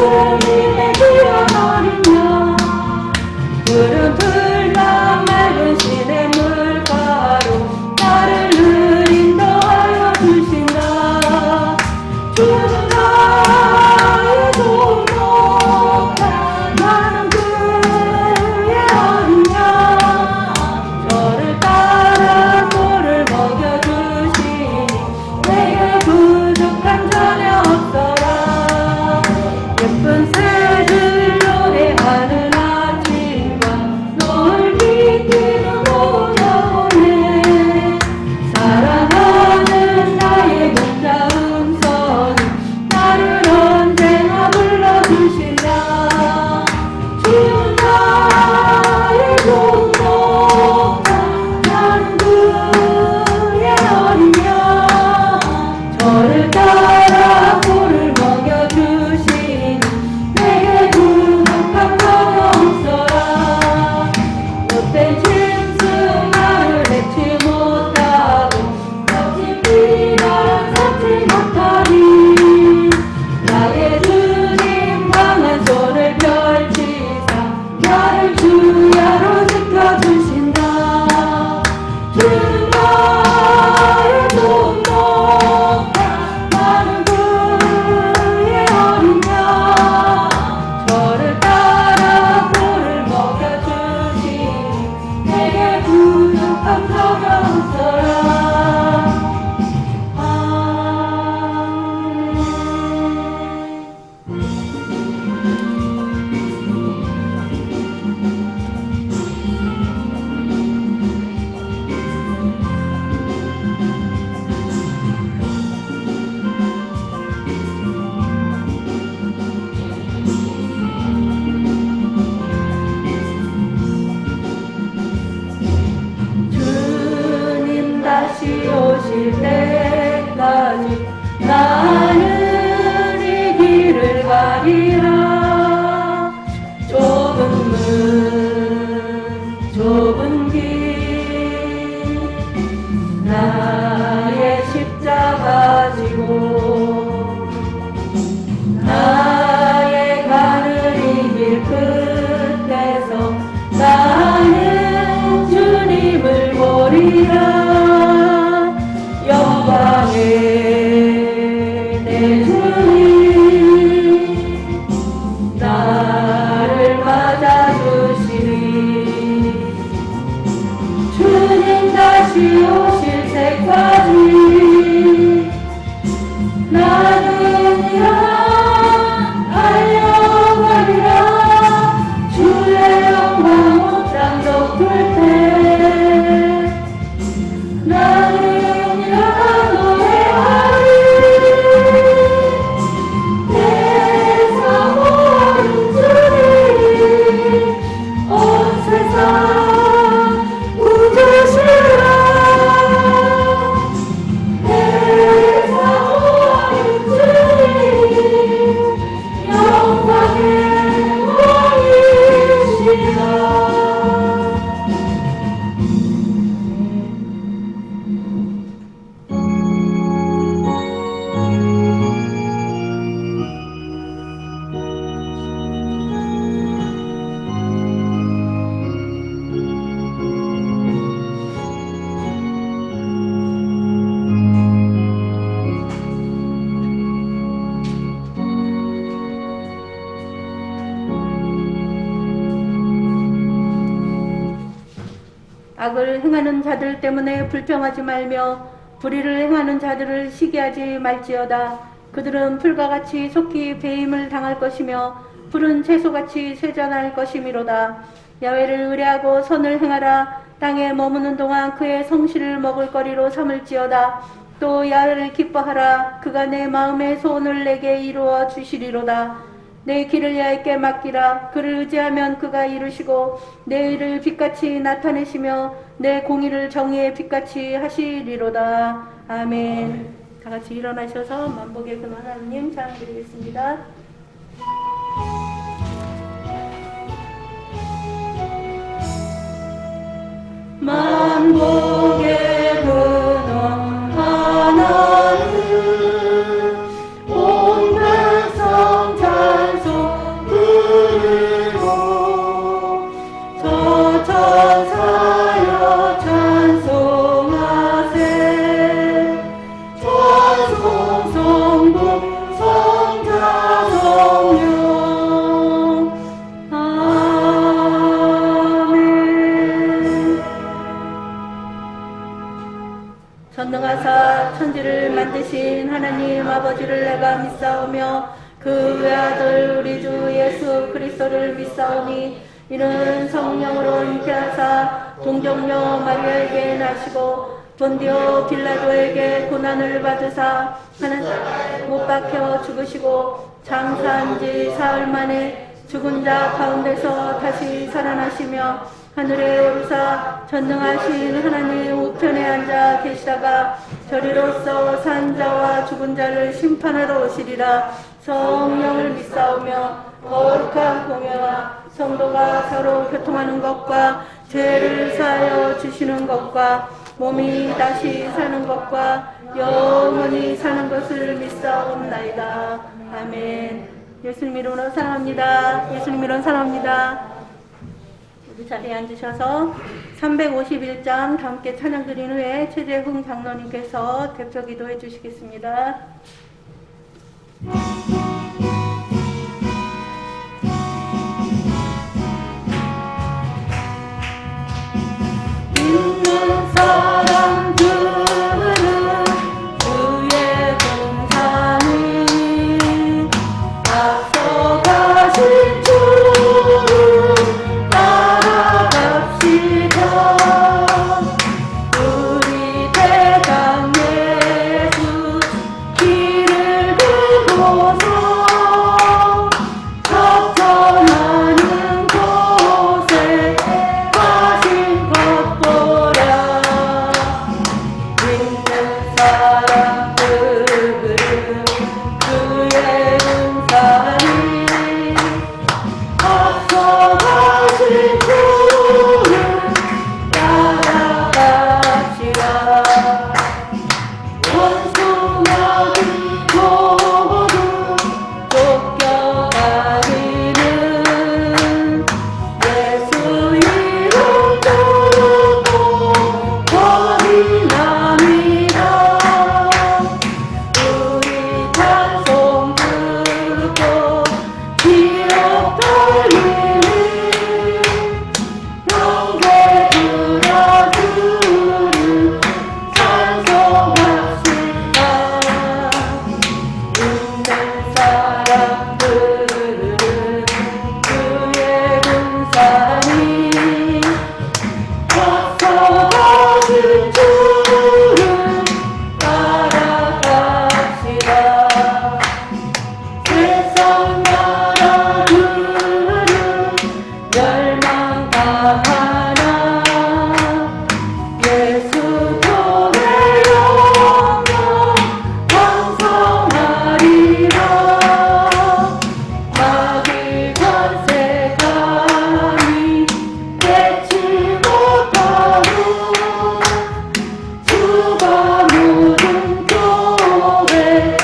주님의 귀한 어린 양 푸른 풀과 맑은 시냇 물가로 나를 늘 인도하여 주신다. 주는 나의 동로가 나는 그의 어린 양 저를 따라 꿀을 먹여주시니 내게 부족한 전혀 없더라. 예쁜 새들 노래하는 아침과 노을 비추는 오전에 사랑하는 나의 목자 음성이 나를 언제나 불러주신다. 주는 나의 동목자 나는 그의 어린 양 저를 따라 꿀을 먹여주시니 내게 부족한 전혀 없어라. 못된 짐승 나를 해치 못하고 거친 비난 삼지 못하리. 나의 주님 강한 손을 펼치사 나를 주야로 지켜주신다. 주는 나의 동목자 나는 그의 어린 양 저를 따라 꿀을 먹여주시니 내게 부족한 전혀 없어라. 주님 다시 오실 때까지 나는 이 길을 가리라. 좁은 문 좁은 길 나의 십자가 지고 나의 가는 이 길 끝에서 나는 주님을 보리라. 영광의 내 주님 나를 맞아주시리. 주님 다시 오실 때까지 나는 일어나 달려가리라. 주의 영광 옷장 덮을 때 나는 일어나 노래하리. 내 사모하는 주님 온 세상 구주시라. 내 사모하는 주님 영광의 왕이시라. 악을 행하는 자들 때문에 불평하지 말며 불의를 행하는 자들을 시기하지 말지어다. 그들은 풀과 같이 속히 배임을 당할 것이며 푸른 채소같이 쇠잔할 것이미로다. 야훼를 의뢰하고 선을 행하라. 땅에 머무는 동안 그의 성실을 먹을거리로 삼을지어다. 또 야훼를 기뻐하라. 그가 내 마음의 소원을 내게 이루어 주시리로다. 내 길을 야훼께 맡기라. 그를 의지하면 그가 이루시고 내 의를 빛같이 나타내시며 내 공의를 정의의 빛같이 하시리로다. 아멘. 다 같이 일어나셔서 만복의 근원 하나님 찬양드리겠습니다. 만복의 근원 하나님 온 백성 찬송 천지를 만드신 하나님 아버지를 내가 믿사오며 그 외아들 우리 주 예수 그리스도를 믿사오니 이는 성령으로 잉태하사 동정녀 마리아에게 나시고 본디오 빌라도에게 고난을 받으사 하나님 못 박혀 죽으시고 장사한 지 사흘 만에 죽은 자 가운데서 다시 살아나시며 하늘에 오르사 전능하신 하나님 우편에 앉아 계시다가 저리로서 산 자와 죽은 자를 심판하러 오시리라. 성령을 믿사오며 거룩한 공예와 성도가 서로 교통하는 것과 죄를 사하여 주시는 것과 몸이 다시 사는 것과 영원히 사는 것을 믿사옵나이다. 아멘. 예수님 이름으로 사랑합니다. 예수님 이름으로 사랑합니다. 우리 자리에 앉으셔서 351장 함께 찬양 드린 후에 최재흥 장로님께서 대표 기도해 주시겠습니다. 있는 사람들은 주의 공산이 앞서가신 주를 따라갑시다. 우리 대강 예수 길을 두고서 접전하는 곳에 가신 것 보라. 믿는 사람들은 그의 은사니 앞서가신 주를 따라갑시다. 원수마귀 모두 쫓겨가기는 예수 이름 부르고 거리 남이라. 우리 찬송 듣고 기억 돌리니 영계 들어주는 찬송합시다. 믿는 사람들은 그의 군사니 앞서가신 주를 따라갑시다. 세상 나라들은 멸망당하나 예수 교회 영광 왕성하리라. 마귀 권세 감히 깨치 못하고 주가 모든 교회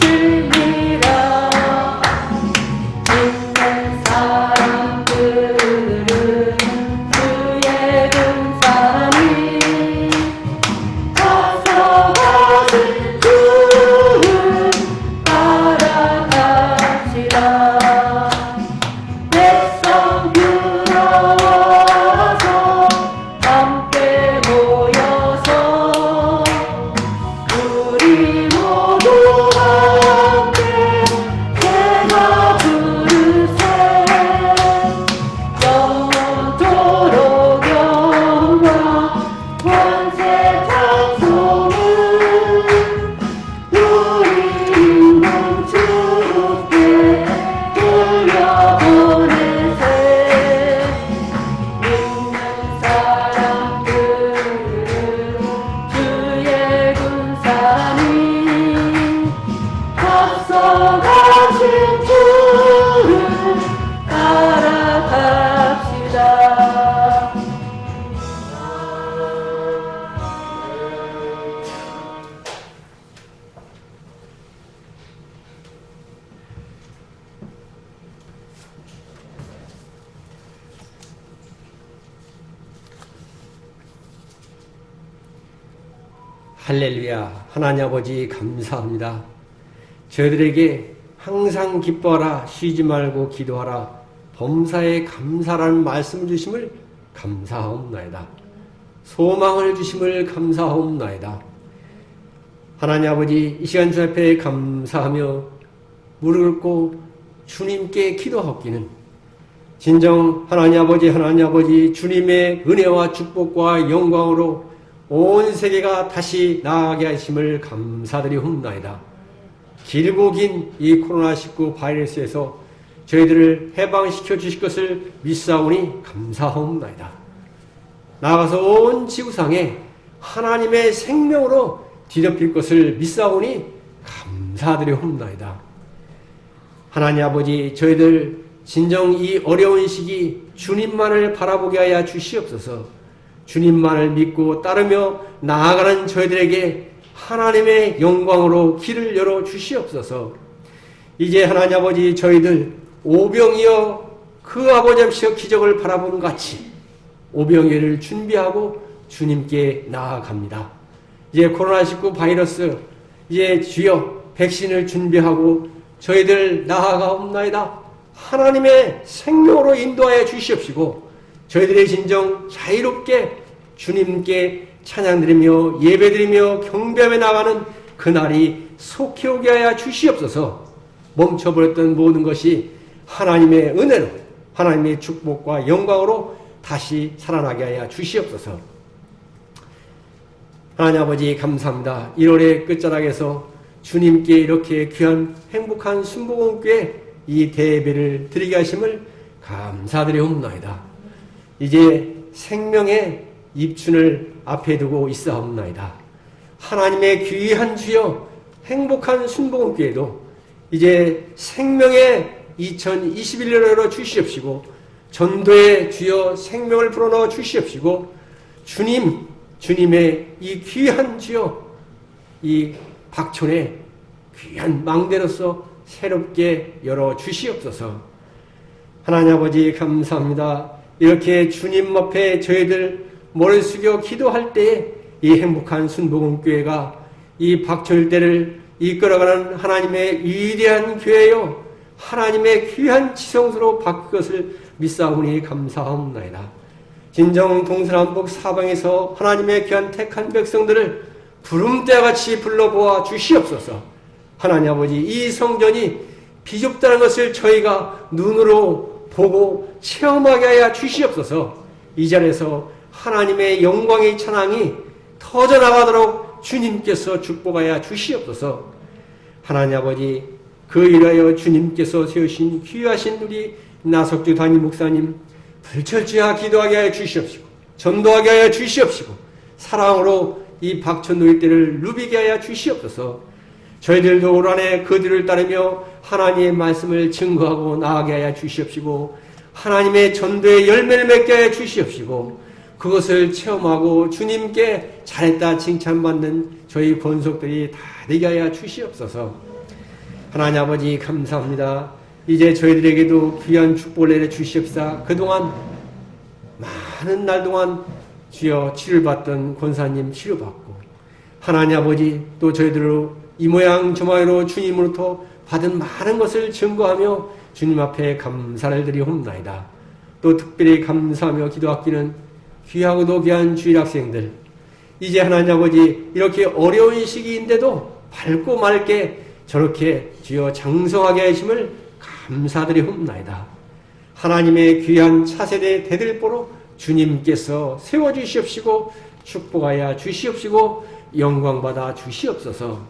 지키시니라. 믿는 사람들은 주의 군사니 앞서가신 주를 따라갑시다. 백성 들어와서 함께 모여서 우리 모두 함께 제가 부르세. 영원토록 영광 권세 찬송을 우리 있는 주께 돌려보내세. 믿는 사람들은 주의 군사니 앞서가신 주를 따라갑시다. 할렐루야. 하나님 아버지 감사합니다. 저희들에게 항상 기뻐하라, 쉬지 말고 기도하라, 범사에 감사라는 말씀을 주심을 감사하옵나이다. 소망을 주심을 감사하옵나이다. 하나님 아버지, 이 시간 주 앞에 감사하며 무릎 꿇고 주님께 기도하옵기는 진정 하나님 아버지 주님의 은혜와 축복과 영광으로 온 세계가 다시 나아가게 하심을 감사드리옵나이다. 길고 긴 이 코로나19 바이러스에서 저희들을 해방시켜 주실 것을 믿사오니 감사하옵나이다. 나아가서 온 지구상에 하나님의 생명으로 뒤덮일 것을 믿사오니 감사드리옵나이다. 하나님 아버지, 저희들 진정 이 어려운 시기 주님만을 바라보게 하여 주시옵소서. 주님만을 믿고 따르며 나아가는 저희들에게 하나님의 영광으로 길을 열어 주시옵소서. 이제 하나님 아버지, 저희들 오병이어 그 아버지 앞에서 기적을 바라보는 같이 오병이어를 준비하고 주님께 나아갑니다. 이제 코로나19 바이러스, 이제 주여 백신을 준비하고 저희들 나아가옵나이다. 하나님의 생명으로 인도하여 주시옵시고 저희들의 진정 자유롭게 주님께 찬양드리며 예배드리며 경배하며 나가는 그날이 속히 오게 하여 주시옵소서. 멈춰버렸던 모든 것이 하나님의 은혜로 하나님의 축복과 영광으로 다시 살아나게 하여 주시옵소서. 하나님 아버지 감사합니다. 1월의 끝자락에서 주님께 이렇게 귀한 행복한 순복음교회 이 대예배를 드리게 하심을 감사드리옵나이다. 이제 생명의 입춘을 앞에 두고 있사옵나이다. 하나님의 귀한 주여 행복한 순복음교회도 이제 생명의 2021년을 열어 주시옵시고 전도의 주여 생명을 불어넣어 주시옵시고 주님의 이 귀한 주여 이 박촌의 귀한 망대로서 새롭게 열어 주시옵소서. 하나님 아버지 감사합니다. 이렇게 주님 앞에 저희들 머리 숙여 기도할 때에 이 행복한 순복음교회가 이 박철대를 이끌어가는 하나님의 위대한 교회요 하나님의 귀한 지성소로 바뀔 것을 믿사오니 감사하옵나이다. 진정 동서남북 사방에서 하나님의 귀한 택한 백성들을 부름대와 같이 불러보아 주시옵소서. 하나님 아버지, 이 성전이 비좁다는 것을 저희가 눈으로 보고 체험하게 하여 주시옵소서. 이 자리에서 하나님의 영광의 찬양이 터져나가도록 주님께서 축복하여 주시옵소서. 하나님 아버지, 그 일하여 주님께서 세우신 귀하신 우리 나석주 담임 목사님 불철주야 기도하게 하여 주시옵시고 전도하게 하여 주시옵시고 사랑으로 이 박천노의 때를 누비게 하여 주시옵소서. 저희들도 올 한해 그들을 따르며 하나님의 말씀을 증거하고 나아가게 하여 주시옵시고 하나님의 전도의 열매를 맺게 하여 주시옵시고 그것을 체험하고 주님께 잘했다 칭찬받는 저희 권속들이 다 되게 하여 주시옵소서. 하나님 아버지 감사합니다. 이제 저희들에게도 귀한 축복을 내려 주시옵사. 그동안 많은 날 동안 주여 치료를 받던 권사님 치료받고 하나님 아버지 또 저희들로 이 모양 저 모양으로 주님으로부터 받은 많은 것을 증거하며 주님 앞에 감사를 드리옵나이다. 또 특별히 감사하며 기도하기는 귀하고도 귀한 주일 학생들 이제 하나님 아버지 이렇게 어려운 시기인데도 밝고 맑게 저렇게 주여 장성하게 하심을 감사드리옵나이다. 하나님의 귀한 차세대 대들보로 주님께서 세워주시옵시고 축복하여 주시옵시고 영광받아 주시옵소서.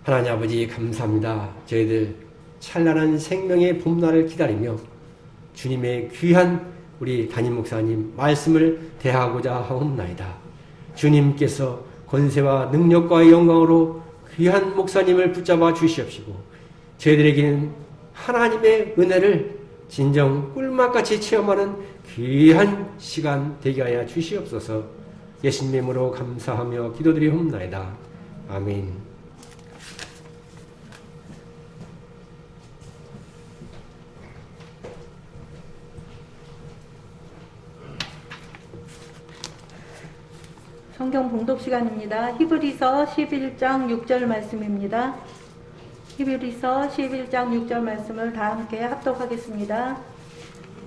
하나님 아버지 감사합니다. 저희들 찬란한 생명의 봄날을 기다리며 주님의 귀한 우리 담임 목사님 말씀을 대하고자 하옵나이다. 주님께서 권세와 능력과 영광으로 귀한 목사님을 붙잡아 주시옵시고 저희들에게는 하나님의 은혜를 진정 꿀맛같이 체험하는 귀한 시간 되게 하여 주시옵소서. 예수님의 이름으로 감사하며 기도드리옵나이다. 아멘. 성경 봉독 시간입니다. 히브리서 11장 6절 말씀입니다. 히브리서 11장 6절 말씀을 다 함께 합독하겠습니다.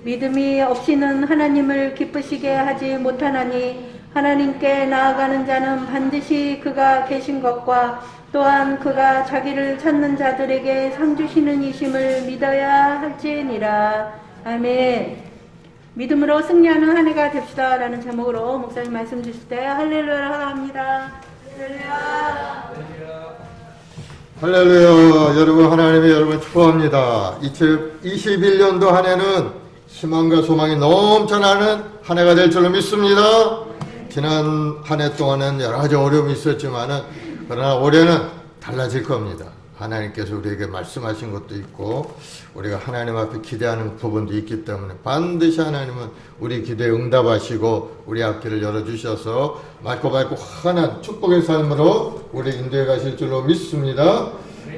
믿음이 없이는 하나님을 기쁘시게 하지 못하나니 하나님께 나아가는 자는 반드시 그가 계신 것과 또한 그가 자기를 찾는 자들에게 상 주시는 이심을 믿어야 할지니라. 아멘. 믿음으로 승리하는 한 해가 됩시다 라는 제목으로 목사님 말씀 주실 때 할렐루야 합니다. 할렐루야. 할렐루야. 여러분, 하나님이 여러분 축복합니다. 2021년도 한 해는 희망과 소망이 넘쳐나는 한 해가 될 줄로 믿습니다. 지난 한 해 동안은 여러 가지 어려움이 있었지만은 그러나 올해는 달라질 겁니다. 하나님께서 우리에게 말씀하신 것도 있고 우리가 하나님 앞에 기대하는 부분도 있기 때문에 반드시 하나님은 우리 기대에 응답하시고 우리 앞길을 열어주셔서 맑고 환한 축복의 삶으로 우리 인도해 가실 줄로 믿습니다.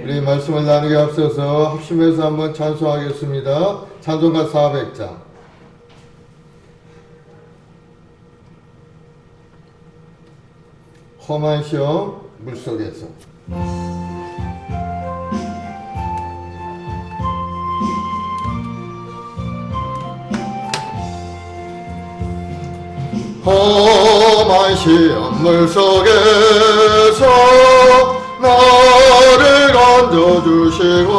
우리 말씀을 나누기 앞서서 합심해서 한번 찬송하겠습니다. 찬송가 400장. 험한 시험 물속에서. 험한 시험 물속에서 나를 건져주시고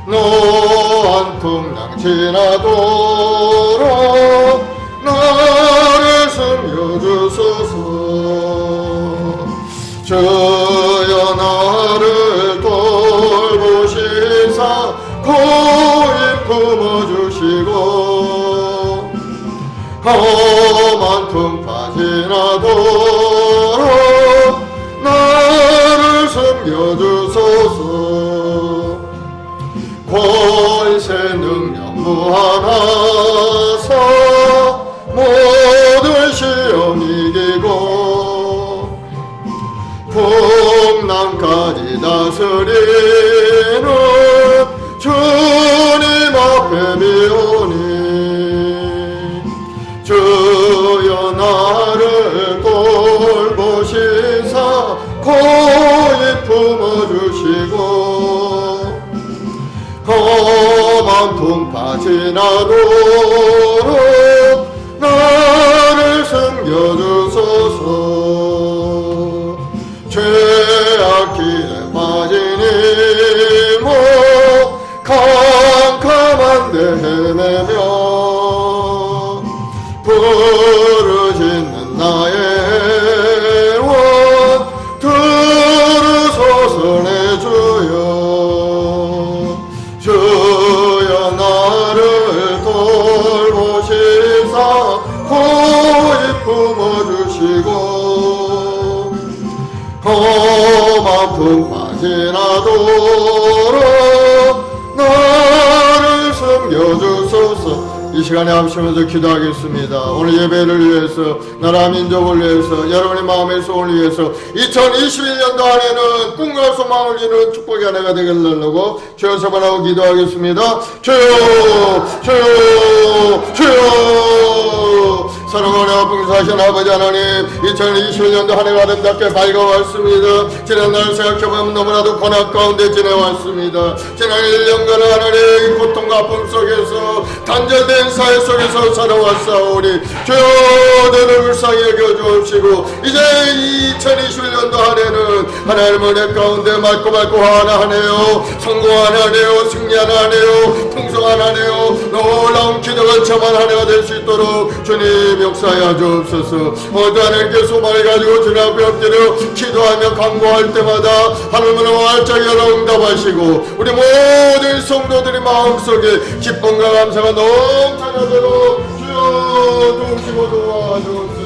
노한 풍랑 지나도록 나를 숨겨주소서. 주여 나를 돌보시사 고이 품어주시고 험한 풍파 지나도록 나를 숨겨주소서. 권세 능력 무한하사 모든 시험 이기고 풍랑까지 다스리는 주님 앞에 비오니 주여 나를 돌보시사 고이 품어주시고 험한 풍파 지나도록 나를 숨겨주소서. 죄악길에 빠진 이모 캄캄한데 헤매며 부르짖는 나의 원 들으소서 내 주여. 주여 나를 돌보시사 고이 품어주시고 험한 풍파 지나도록 나를 숨겨주소서. 이 시간에 합심해서 기도하겠습니다. 오늘 예배를 위해서 나라 민족을 위해서 여러분의 마음의 소원을 위해서 2021년도 안에는 꿈과 소망을 이루는 축복의 한 해가 되길 달라고 주여 서반하고 기도하겠습니다. 주여 주여 주여. 사랑하는 봉사하신 아버지 하나님, 2021년도 한 해가 아름답게 밝아왔습니다. 지난날 생각해보면 너무나도 고난 가운데 지내왔습니다. 지난 1년간은 하나님 고통과 아픔 속에서 단절된 사회 속에서 살아왔사오니 주여 너를 불쌍히 여겨주옵시고 이제 2021년도 한 해는 하나님 은혜 가운데 맑고 환하네요. 성공한 한 해요. 승리한 한 해요. 풍성한 한 해요. 놀라운 기적을 체험한 한 해가 될 수 있도록 주님 역사하여 주옵소서. 모두 하나님께 소망을 가지고 주님 앞에 엎드려 기도하며 간구할 때마다 하늘문을 활짝 열어 응답하시고 우리 모든 성도들의 마음속에 기쁨과 감사가 넘쳐나도록 주여 도우시고 도와주옵소서.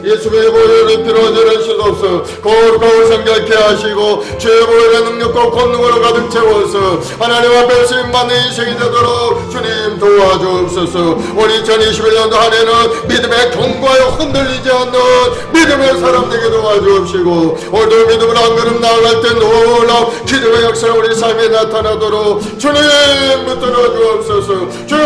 예수의 보혈의 피로 저를 씻어서 거룩하고 성결케 하시고 주의 보혈의 능력과 권능으로 가득 채워서 하나님 앞에 쓰임받는 인생이 되도록 주님 도와주옵소서. 우리 2021년도 한 해는 믿음의 견고하여 흔들리지 않는 믿음의 사람 되게 도와주옵시고 오늘도 믿음으로 한 걸음 나아갈 때 놀라운 기적의 역사가 우리 삶에 나타나도록 주님 붙들어 주옵소서. 주여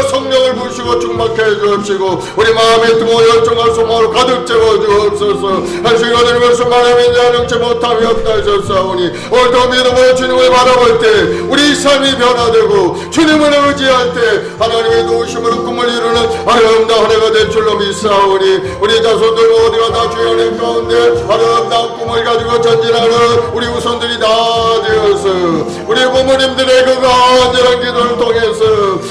성령을 부으시고 충만케 해주옵시고 우리 마음의 뜨거운 열정과 소망으로 가득 채워 주옵소서. 한 시간 되는 것을 말하면 자령치 못함이 없다 하셨사오니 오늘도 믿음으로 주님을 바라볼 때 우리 삶이 변화되고 주님을 의지할 때 하나님의 도우심으로 꿈을 이루는 아름다운 한 해가 될 줄로 믿사오니 우리 자손들 모두가 다 주의 은혜 가운데 아름다운 꿈을 가지고 전진하는 우리 후손들이 다 되어서 우리 부모님들의 그 간절한 기도를 통해서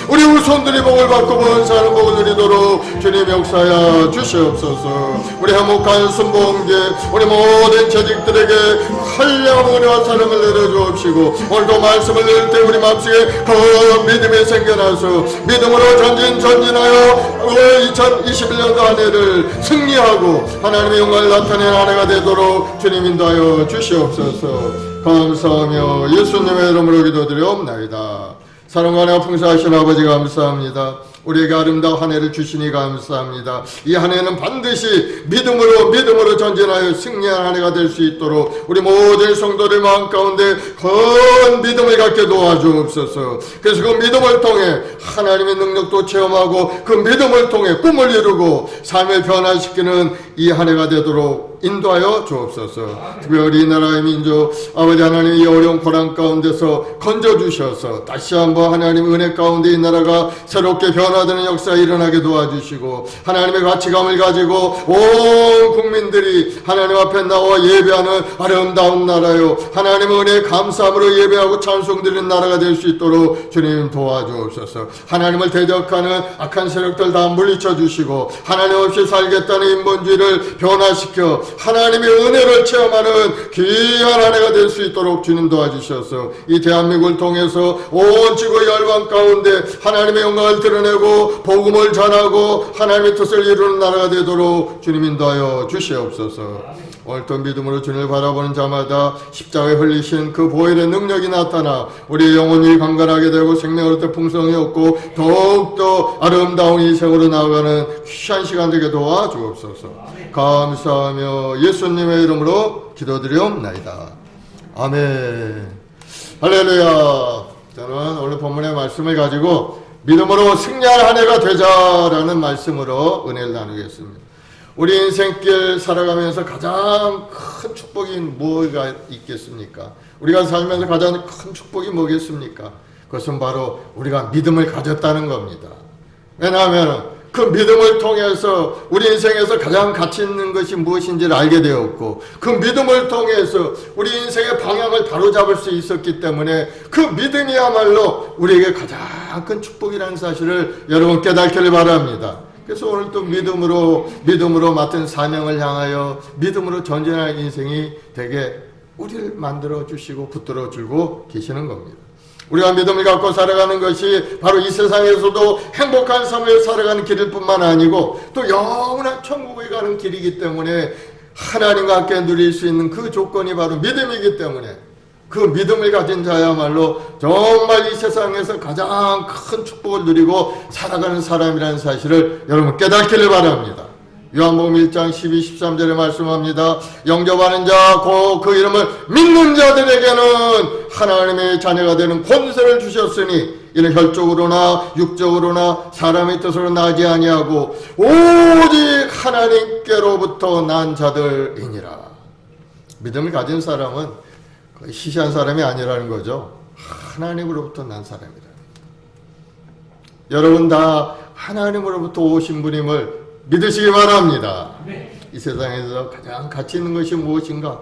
우리 후손들이 복을 받고 번사하는 복을 누리도록 주님 역사하여 주시옵소서. 우리 행복한 순복음계 우리 모든 재직들에게 한량한 은혜와 사랑을 내려주옵시고 오늘도 말씀을 들을 때 우리 마음속에 그 믿음이 생겨나서 믿음으로 전진하여 2021년도 한 해를 승리하고 하나님의 영광을 나타내는 한 해가 되도록 주님 인도하여 주시옵소서. 감사하며 예수님의 이름으로 기도드리옵나이다. 사랑과 은혜가 풍성하신 아버지 감사합니다. 우리에게 아름다운 한 해를 주시니 감사합니다. 이 한 해는 반드시 믿음으로 전진하여 승리한 한 해가 될 수 있도록 우리 모든 성도들 마음 가운데 큰 믿음을 갖게 도와주옵소서. 그래서 그 믿음을 통해 하나님의 능력도 체험하고 그 믿음을 통해 꿈을 이루고 삶을 변화시키는 이 한 해가 되도록 인도하여 주옵소서. 특별히 이 나라의 민족 아버지 하나님 이 어려운 고난 가운데서 건져주셔서 다시 한번 하나님 은혜 가운데 이 나라가 새롭게 변화되는 역사 일어나게 도와주시고 하나님의 가치감을 가지고 온 국민들이 하나님 앞에 나와 예배하는 아름다운 나라요 하나님의 은혜에 감사함으로 예배하고 찬송드리는 나라가 될 수 있도록 주님 도와주옵소서. 하나님을 대적하는 악한 세력들 다 물리쳐 주시고 하나님 없이 살겠다는 인본주의를 변화시켜 하나님의 은혜를 체험하는 귀한 한 해가 될 수 있도록 주님 도와주셔서 이 대한민국을 통해서 온 지구 열방 가운데 하나님의 영광을 드러내고 복음을 전하고 하나님의 뜻을 이루는 나라가 되도록 주님 인도하여 주시옵소서. 오늘도 믿음으로 주님을 바라보는 자마다 십자가에 흘리신 그 보혈의 능력이 나타나 우리의 영혼이 강건하게 되고 생명으로 풍성히 얻고 더욱더 아름다운 인생으로 나아가는 귀한 시간 되게 도와주옵소서. 감사하며 예수님의 이름으로 기도드리옵나이다. 아멘. 할렐루야. 저는 오늘 본문의 말씀을 가지고 믿음으로 승리할 한 해가 되자라는 말씀으로 은혜를 나누겠습니다. 우리 인생길 살아가면서 가장 큰 축복이 뭐가 있겠습니까? 우리가 살면서 가장 큰 축복이 뭐겠습니까? 그것은 바로 우리가 믿음을 가졌다는 겁니다. 왜냐하면 그 믿음을 통해서 우리 인생에서 가장 가치 있는 것이 무엇인지를 알게 되었고 그 믿음을 통해서 우리 인생의 방향을 바로잡을 수 있었기 때문에 그 믿음이야말로 우리에게 가장 큰 축복이라는 사실을 여러분 깨닫기를 바랍니다. 그래서 오늘 또 믿음으로 맡은 사명을 향하여 믿음으로 전진할 인생이 되게 우리를 만들어 주시고 붙들어 주고 계시는 겁니다. 우리가 믿음을 갖고 살아가는 것이 바로 이 세상에서도 행복한 삶을 살아가는 길일 뿐만 아니고 또 영원한 천국에 가는 길이기 때문에 하나님과 함께 누릴 수 있는 그 조건이 바로 믿음이기 때문에 그 믿음을 가진 자야말로 정말 이 세상에서 가장 큰 축복을 누리고 살아가는 사람이라는 사실을 여러분 깨닫기를 바랍니다. 요한복음 1장 12, 13절에 말씀합니다. 영접하는 자, 그 이름을 믿는 자들에게는 하나님의 자녀가 되는 권세를 주셨으니 이는 혈적으로나 육적으로나 사람의 뜻으로 나지 아니하고 오직 하나님께로부터 난 자들이니라. 믿음을 가진 사람은 시시한 사람이 아니라는 거죠. 하나님으로부터 난 사람이라. 여러분 다 하나님으로부터 오신 분임을 믿으시기 바랍니다. 이 세상에서 가장 가치 있는 것이 무엇인가?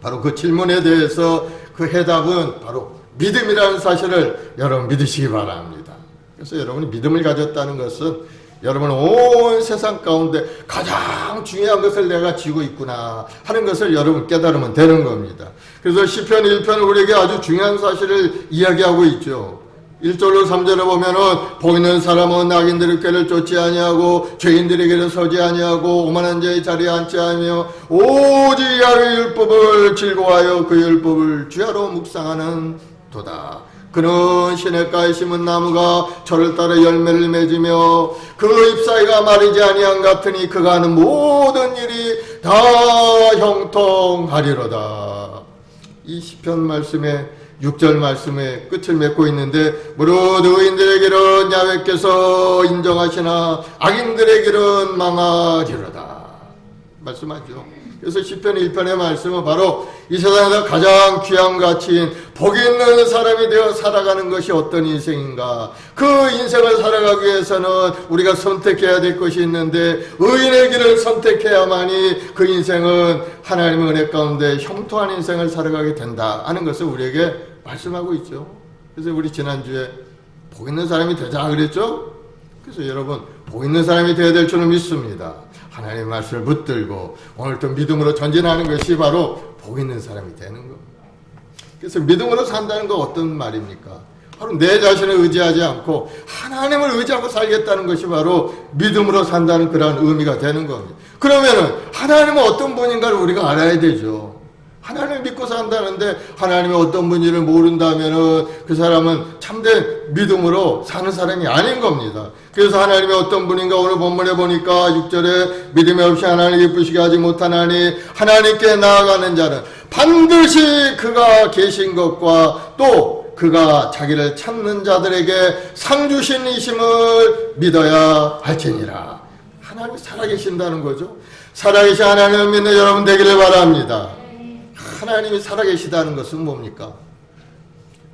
바로 그 질문에 대해서 그 해답은 바로 믿음이라는 사실을 여러분 믿으시기 바랍니다. 그래서 여러분이 믿음을 가졌다는 것은 여러분 온 세상 가운데 가장 중요한 것을 내가 쥐고 있구나 하는 것을 여러분 깨달으면 되는 겁니다. 그래서 시편 1편은 우리에게 아주 중요한 사실을 이야기하고 있죠. 1절로 3절에 보면은 보이는 사람은 악인들의 꾀를 쫓지 아니하고 죄인들에게는 서지 아니하고 오만한 자의 자리에 앉지 아니하며 오직 야훼의 율법을 즐거워하여 그 율법을 주야로 묵상하는 도다. 그는 시냇가에 심은 나무가 철을 따라 열매를 맺으며 그 잎사귀가 마르지 아니한 같으니 그가 하는 모든 일이 다 형통하리로다. 이 시편 말씀에 6절 말씀의 끝을 맺고 있는데 무릇 의인들에게는 야훼께서 인정하시나 악인들에게는 망하리로다 말씀하죠. 그래서 시편 1편의 말씀은 바로 이 세상에서 가장 귀한 가치인 복 있는 사람이 되어 살아가는 것이 어떤 인생인가. 그 인생을 살아가기 위해서는 우리가 선택해야 될 것이 있는데 의인의 길을 선택해야만이 그 인생은 하나님의 은혜 가운데 형통한 인생을 살아가게 된다 하는 것을 우리에게 말씀하고 있죠. 그래서 우리 지난주에 복 있는 사람이 되자 그랬죠. 그래서 여러분 복 있는 사람이 되어야 될 줄은 믿습니다. 하나님의 말씀을 붙들고 오늘도 믿음으로 전진하는 것이 바로 복 있는 사람이 되는 겁니다. 그래서 믿음으로 산다는 건 어떤 말입니까? 바로 내 자신을 의지하지 않고 하나님을 의지하고 살겠다는 것이 바로 믿음으로 산다는 그런 의미가 되는 겁니다. 그러면은 하나님은 어떤 분인가를 우리가 알아야 되죠. 하나님을 믿고 산다는데 하나님이 어떤 분인지를 모른다면은 그 사람은 참된 믿음으로 사는 사람이 아닌 겁니다. 그래서 하나님이 어떤 분인가 오늘 본문에 보니까 6절에 믿음이 없이 하나님을 기쁘시게 하지 못하나니 하나님께 나아가는 자는 반드시 그가 계신 것과 또 그가 자기를 찾는 자들에게 상 주신 이심을 믿어야 할지니라. 하나님이 살아계신다는 거죠. 살아계신 하나님을 믿는 여러분 되기를 바랍니다. 하나님이 살아계시다는 것은 뭡니까?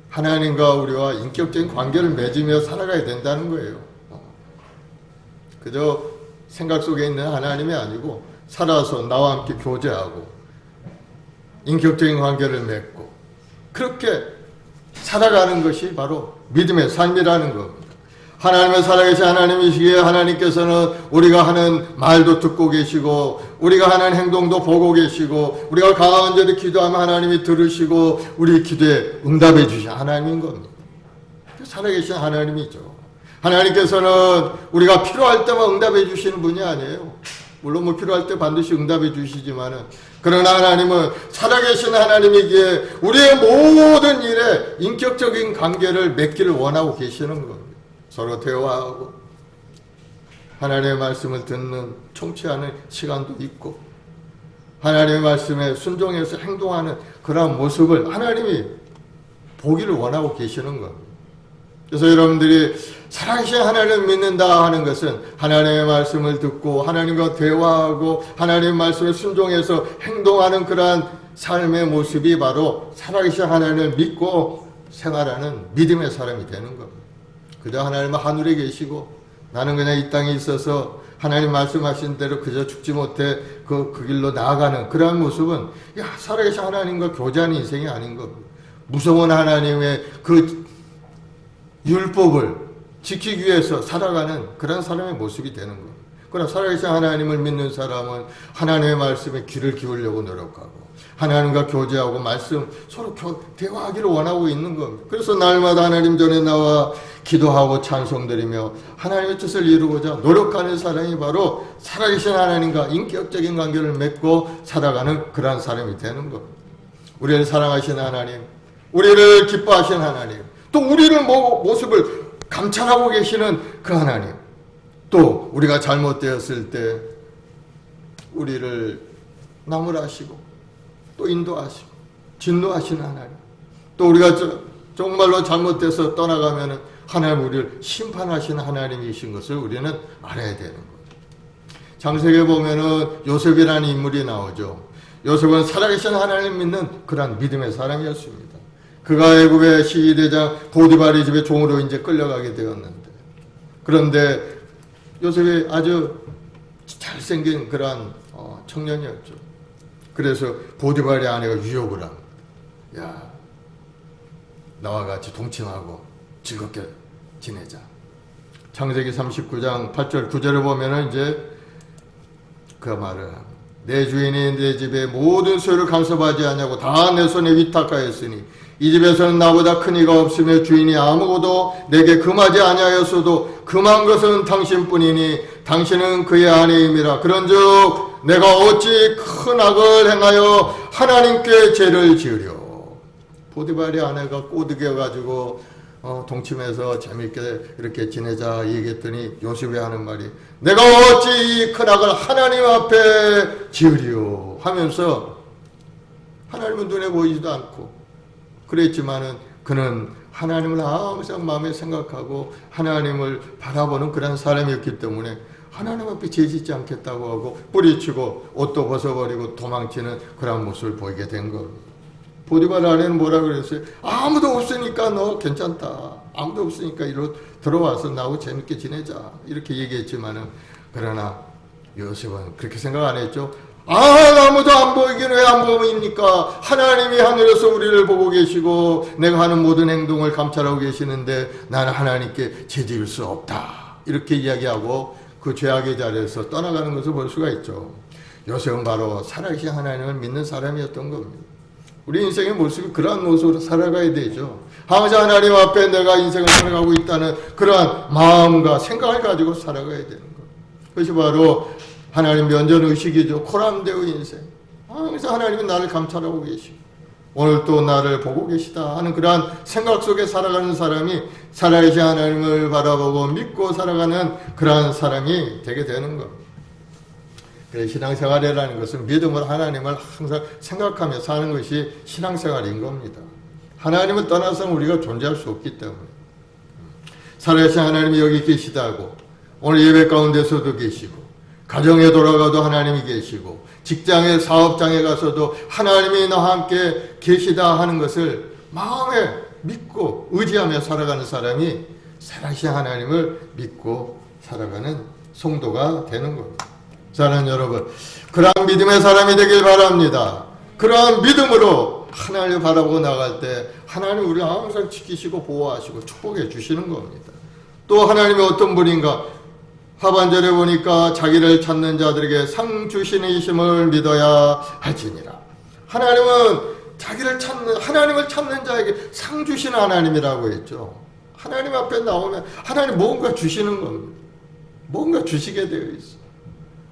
하나님과 우리와 인격적인 관계를 맺으며 살아가야 된다는 거예요. 그저 생각 속에 있는 하나님이 아니고 살아서 나와 함께 교제하고 인격적인 관계를 맺고 그렇게 살아가는 것이 바로 믿음의 삶이라는 겁니다. 하나님의 살아계신 하나님이시기에 하나님께서는 우리가 하는 말도 듣고 계시고 우리가 하는 행동도 보고 계시고 우리가 간절히 기도하면 하나님이 들으시고 우리 기도에 응답해 주신 하나님인 겁니다. 살아계신 하나님이죠. 하나님께서는 우리가 필요할 때만 응답해 주시는 분이 아니에요. 물론 뭐 필요할 때 반드시 응답해 주시지만은 그러나 하나님은 살아계신 하나님이기에 우리의 모든 일에 인격적인 관계를 맺기를 원하고 계시는 겁니다. 서로 대화하고 하나님의 말씀을 듣는 청취하는 시간도 있고 하나님의 말씀에 순종해서 행동하는 그런 모습을 하나님이 보기를 원하고 계시는 겁니다. 그래서 여러분들이 살아계신 하나님을 믿는다 하는 것은 하나님의 말씀을 듣고 하나님과 대화하고 하나님의 말씀에 순종해서 행동하는 그러한 삶의 모습이 바로 살아계신 하나님을 믿고 생활하는 믿음의 사람이 되는 겁니다. 그저 하나님은 하늘에 계시고 나는 그냥 이 땅에 있어서 하나님 말씀하신 대로 그저 죽지 못해 그 길로 나아가는 그러한 모습은 살아계신 하나님과 교제하는 인생이 아닌 겁니다. 무서운 하나님의 그 율법을 지키기 위해서 살아가는 그런 사람의 모습이 되는 겁니다. 그러나 살아계신 하나님을 믿는 사람은 하나님의 말씀에 귀를 기울이려고 노력하고 하나님과 교제하고 말씀 서로 대화하기를 원하고 있는 겁니다. 그래서 날마다 하나님 전에 나와 기도하고 찬송드리며 하나님의 뜻을 이루고자 노력하는 사람이 바로 살아계신 하나님과 인격적인 관계를 맺고 살아가는 그러한 사람이 되는 겁니다. 우리를 사랑하시는 하나님, 우리를 기뻐하시는 하나님, 또 우리를 모습을 감찰하고 계시는 그 하나님, 또 우리가 잘못되었을 때 우리를 나무라시고 또 인도하시고 진노하시는 하나님, 또 우리가 정말로 잘못돼서 떠나가면 하나님 우리를 심판하시는 하나님이신 것을 우리는 알아야 되는 거예요. 창세기에 보면은 요셉이라는 인물이 나오죠. 요셉은 살아계신 하나님 믿는 그러한 믿음의 사람이었습니다. 그가 애굽의 시위대장 보디발의 집에 종으로 이제 끌려가게 되었는데, 그런데 요셉이 아주 잘생긴 그러한 청년이었죠. 그래서 보디발의 아내가 유혹을 합니다. 야, 나와 같이 동침하고 즐겁게 지내자. 창세기 39장 8절 9절을 보면은 이제 그 말을 합니다. 내 주인이 내 집에 모든 소유를 간섭하지 않냐고 다 내 손에 위탁하였으니 이 집에서는 나보다 큰 이가 없으며 주인이 아무것도 내게 금하지 아니하였어도 금한 것은 당신뿐이니 당신은 그의 아내임이라. 그런즉 내가 어찌 큰 악을 행하여 하나님께 죄를 지으려. 보디발의 아내가 꼬드겨가지고 동침해서 재밌게 이렇게 지내자 얘기했더니 요셉이 하는 말이 내가 어찌 이 큰 악을 하나님 앞에 지으리요 하면서 하나님은 눈에 보이지도 않고 그랬지만은 그는 하나님을 항상 마음에 생각하고 하나님을 바라보는 그런 사람이었기 때문에 하나님 앞에 죄짓지 않겠다고 하고 뿌리치고 옷도 벗어버리고 도망치는 그런 모습을 보이게 된 겁니다. 보디발 아내는 뭐라 그랬어요? 아무도 없으니까 너 괜찮다. 아무도 없으니까 이리로 들어와서 나하고 재밌게 지내자. 이렇게 얘기했지만은 그러나 요셉은 그렇게 생각 안 했죠. 아무도 안 보이긴 왜 안 보입니까? 하나님이 하늘에서 우리를 보고 계시고 내가 하는 모든 행동을 감찰하고 계시는데 나는 하나님께 죄지을 수 없다. 이렇게 이야기하고 그 죄악의 자리에서 떠나가는 것을 볼 수가 있죠. 요셉은 바로 살아계신 하나님을 믿는 사람이었던 겁니다. 우리 인생의 모습이 그러한 모습으로 살아가야 되죠. 항상 하나님 앞에 내가 인생을 살아가고 있다는 그러한 마음과 생각을 가지고 살아가야 되는 것. 그것이 바로 하나님 면전의식이죠. 코람데오 인생. 항상 하나님은 나를 감찰하고 계시고 오늘 또 나를 보고 계시다 하는 그러한 생각 속에 살아가는 사람이 살아계신 하나님을 바라보고 믿고 살아가는 그러한 사람이 되게 되는 겁니다. 그래, 신앙생활이라는 것은 믿음으로 하나님을 항상 생각하며 사는 것이 신앙생활인 겁니다. 하나님을 떠나서는 우리가 존재할 수 없기 때문에 살아계신 하나님이 여기 계시다고 오늘 예배 가운데서도 계시고 가정에 돌아가도 하나님이 계시고 직장에 사업장에 가서도 하나님이 나와 함께 계시다 하는 것을 마음에 믿고 의지하며 살아가는 사람이 살아계신 하나님을 믿고 살아가는 성도가 되는 겁니다. 사랑하는 여러분, 그러한 믿음의 사람이 되길 바랍니다. 그러한 믿음으로 하나님을 바라보고 나갈 때 하나님 우리를 항상 지키시고 보호하시고 축복해 주시는 겁니다. 또 하나님이 어떤 분인가? 하반절에 보니까 자기를 찾는 자들에게 상 주시는 이심을 믿어야 할지니라. 하나님은 하나님을 찾는 자에게 상 주시는 하나님이라고 했죠. 하나님 앞에 나오면 하나님 뭔가 주시는 겁니다. 뭔가 주시게 되어 있어.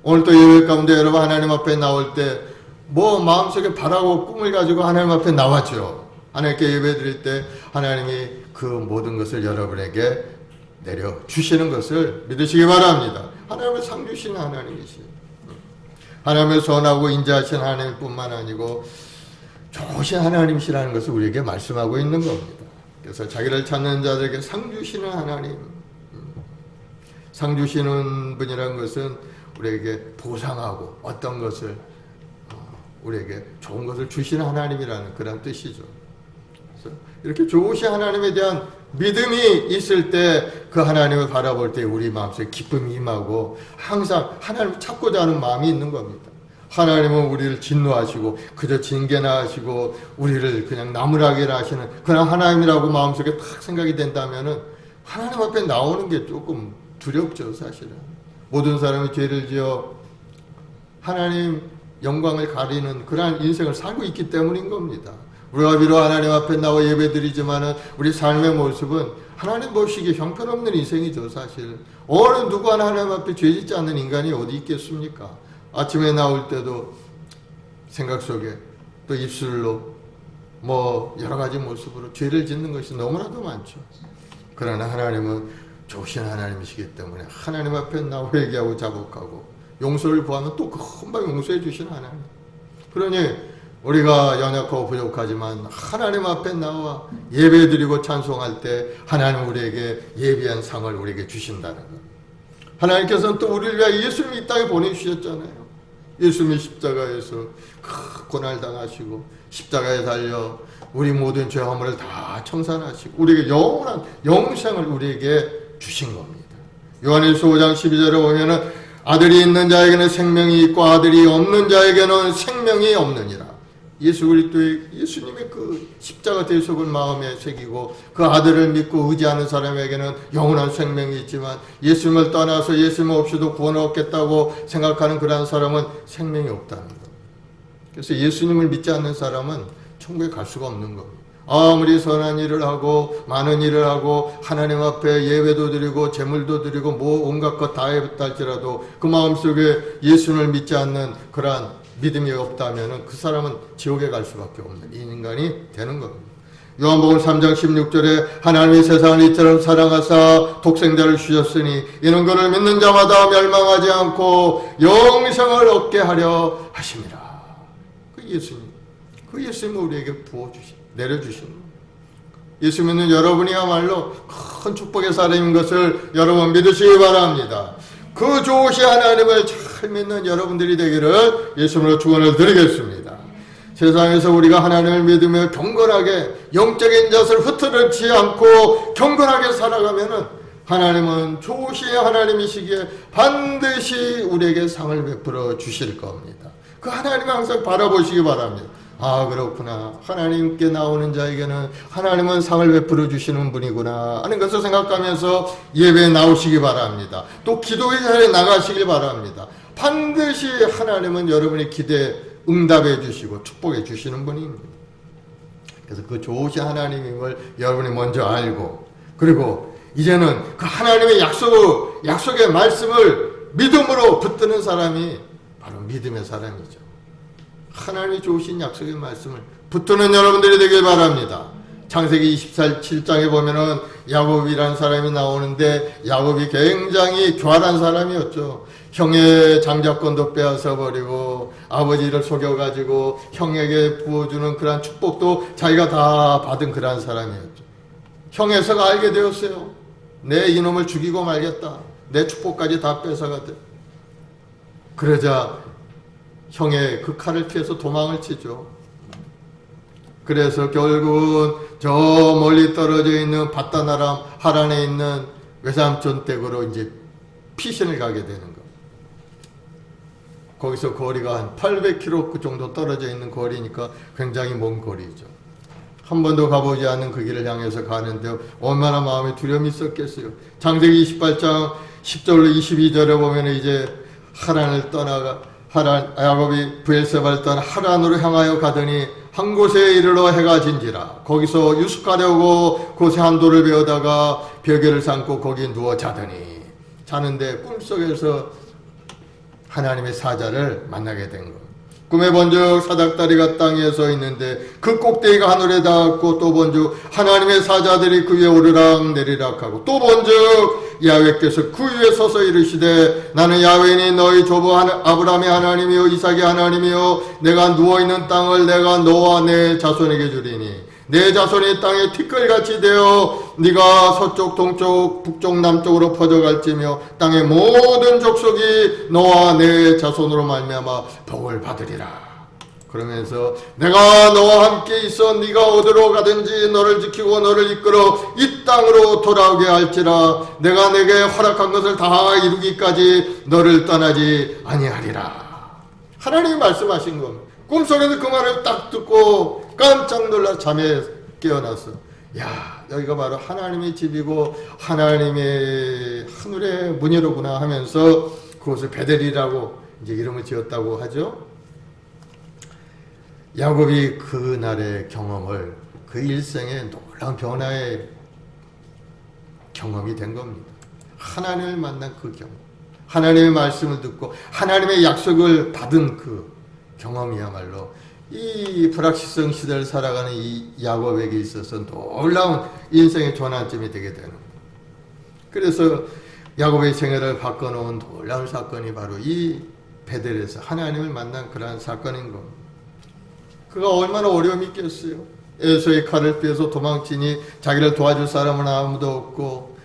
오늘 또 예배 가운데 여러분 하나님 앞에 나올 때 뭐 마음속에 바라고 꿈을 가지고 하나님 앞에 나왔죠. 하나님께 예배 드릴 때 하나님이 그 모든 것을 여러분에게 내려주시는 것을 믿으시기 바랍니다. 하나님을 상 주시는 하나님이시죠. 하나님을 선하고 인자하신 하나님뿐만 아니고 좋으신 하나님이시라는 것을 우리에게 말씀하고 있는 겁니다. 그래서 자기를 찾는 자들에게 상 주시는 하나님, 상 주시는 분이라는 것은 우리에게 보상하고 어떤 것을 우리에게 좋은 것을 주시는 하나님이라는 그런 뜻이죠. 그래서 이렇게 좋으신 하나님에 대한 믿음이 있을 때 그 하나님을 바라볼 때 우리 마음속에 기쁨이 임하고 항상 하나님을 찾고자 하는 마음이 있는 겁니다. 하나님은 우리를 진노하시고 그저 징계나 하시고 우리를 그냥 나무라기나 하시는 그런 하나님이라고 마음속에 탁 생각이 된다면은 하나님 앞에 나오는 게 조금 두렵죠, 사실은. 모든 사람이 죄를 지어 하나님 영광을 가리는 그러한 인생을 살고 있기 때문인 겁니다. 우리가 비록 하나님 앞에 나와 예배드리지만은 우리 삶의 모습은 하나님 보시기에 형편없는 인생이죠, 사실. 어느 누구 하나님 앞에 죄짓지 않는 인간이 어디 있겠습니까? 아침에 나올 때도 생각 속에 또 입술로 뭐 여러 가지 모습으로 죄를 짓는 것이 너무나도 많죠. 그러나 하나님은 좋으신 하나님이시기 때문에 하나님 앞에 나와 회개하고 자복하고 용서를 구하면 또 금방 용서해 주시는 하나님. 그러니 우리가 연약하고 부족하지만 하나님 앞에 나와 예배드리고 찬송할 때 하나님 우리에게 예비한 상을 우리에게 주신다는 것. 하나님께서는 또 우리를 위하여 예수님이 이 땅에 보내주셨잖아요. 예수님이 십자가에서 큰 고난을 당하시고 십자가에 달려 우리 모든 죄 허물을 다 청산하시고 우리에게 영원한 영생을 우리에게 주신 겁니다. 요한일서 5장 12절에 보면은 아들이 있는 자에게는 생명이 있고 아들이 없는 자에게는 생명이 없느니라. 예수 그리스도의 예수님의 그 십자가 대속을 마음에 새기고 그 아들을 믿고 의지하는 사람에게는 영원한 생명이 있지만 예수님을 떠나서 예수님 없이도 구원을 얻겠다고 생각하는 그러한 사람은 생명이 없다는 것. 그래서 예수님을 믿지 않는 사람은 천국에 갈 수가 없는 겁니다. 아무리 선한 일을 하고 많은 일을 하고 하나님 앞에 예배도 드리고 제물도 드리고 뭐 온갖 것 다 했다 할지라도 그 마음속에 예수님을 믿지 않는 그러한 믿음이 없다면 그 사람은 지옥에 갈 수밖에 없는 인간이 되는 겁니다. 요한복음 3장 16절에 하나님이 세상을 이처럼 사랑하사 독생자를 주셨으니 이는 그를 믿는 자마다 멸망하지 않고 영생을 얻게 하려 하심이라. 그 예수님을 우리에게 내려주신 겁니다. 예수 믿는 여러분이야말로 큰 축복의 사람인 것을 여러분 믿으시기 바랍니다. 그 좋으신 하나님을 잘 믿는 여러분들이 되기를 예수님으로 축원을 드리겠습니다. 세상에서 우리가 하나님을 믿으며 경건하게 영적인 잣을 흐트러지지 않고 경건하게 살아가면은 하나님은 좋으신 하나님이시기에 반드시 우리에게 상을 베풀어 주실 겁니다. 그 하나님을 항상 바라보시기 바랍니다. 아, 그렇구나. 하나님께 나오는 자에게는 하나님은 상을 베풀어 주시는 분이구나 하는 것을 생각하면서 예배에 나오시기 바랍니다. 또 기도의 자리에 나가시길 바랍니다. 반드시 하나님은 여러분의 기대에 응답해 주시고 축복해 주시는 분입니다. 그래서 그 좋으신 하나님임을 여러분이 먼저 알고, 그리고 이제는 그 하나님의 약속의 말씀을 믿음으로 붙드는 사람이 바로 믿음의 사람이죠. 하나님이 좋으신 약속의 말씀을 붙드는 여러분들이 되길 바랍니다. 창세기 27장에 보면은 야곱이라는 사람이 나오는데, 야곱이 굉장히 교활한 사람이었죠. 형의 장자권도 빼앗아 버리고 아버지를 속여가지고 형에게 부어주는 그러한 축복도 자기가 다 받은 그러한 사람이었죠. 형에서가 알게 되었어요. 내 이놈을 죽이고 말겠다. 내 축복까지 다 뺏어가대. 그러자 형의 그 칼을 피해서 도망을 치죠. 그래서 결국은 저 멀리 떨어져 있는 바다나람 하란에 있는 외삼촌 댁으로 이제 피신을 가게 되는 거. 거기서 거리가 한 800km 그 정도 떨어져 있는 거리니까 굉장히 먼 거리죠. 한 번도 가보지 않은 그 길을 향해서 가는데 얼마나 마음에 두려움이 있었겠어요. 창세기 28장 10절로 22절에 보면 이제 하란을 떠나가 야곱이 브엘세바를 떠나 하란으로 향하여 가더니 한 곳에 이르러 해가 진지라. 거기서 유숙하려고 곳에 한 돌을 베어다가 벽에를 삼고 거기 누워 자더니, 자는데 꿈속에서 하나님의 사자를 만나게 된 것. 꿈에 본즉 사닥다리가 땅에 서 있는데 그 꼭대기가 하늘에 닿았고, 또 본즉 하나님의 사자들이 그 위에 오르락 내리락 하고, 또 본즉 야훼께서 그 위에 서서 이르시되 나는 야훼니 너희 조부 아브라함의 하나님이요 이삭의 하나님이요 내가 누워있는 땅을 내가 너와 내 자손에게 주리니 내 자손이 땅에 티끌같이 되어 네가 서쪽 동쪽 북쪽 남쪽으로 퍼져갈지며 땅의 모든 족속이 너와 내 자손으로 말미암아 복을 받으리라. 그러면서 내가 너와 함께 있어 네가 어디로 가든지 너를 지키고 너를 이끌어 이 땅으로 돌아오게 할지라. 내가 내게 허락한 것을 다 이루기까지 너를 떠나지 아니하리라. 하나님이 말씀하신 겁니다. 꿈속에서 그 말을 딱 듣고 깜짝 놀라 잠에 깨어났어. 야, 여기가 바로 하나님의 집이고 하나님의 하늘의 문이로구나 하면서 그곳을 베델이라고 이제 이름을 지었다고 하죠. 야곱이 그날의 경험을, 그 일생의 놀라운 변화의 경험이 된 겁니다. 하나님을 만난 그 경험, 하나님의 말씀을 듣고 하나님의 약속을 받은 그 경험이야말로 이 불확실성 시대를 살아가는 이 야곱에게 있어서 놀라운 인생의 전환점이 되게 되는 거예요. 그래서 야곱의 생애를 바꿔놓은 놀라운 사건이 바로 이 베델에서 하나님을 만난 그러한 사건인 겁니다. 그가 얼마나 어려움이 있겠어요. 에서의 칼을 빼서 도망치니 자기를 도와줄 사람은 아무도 없고,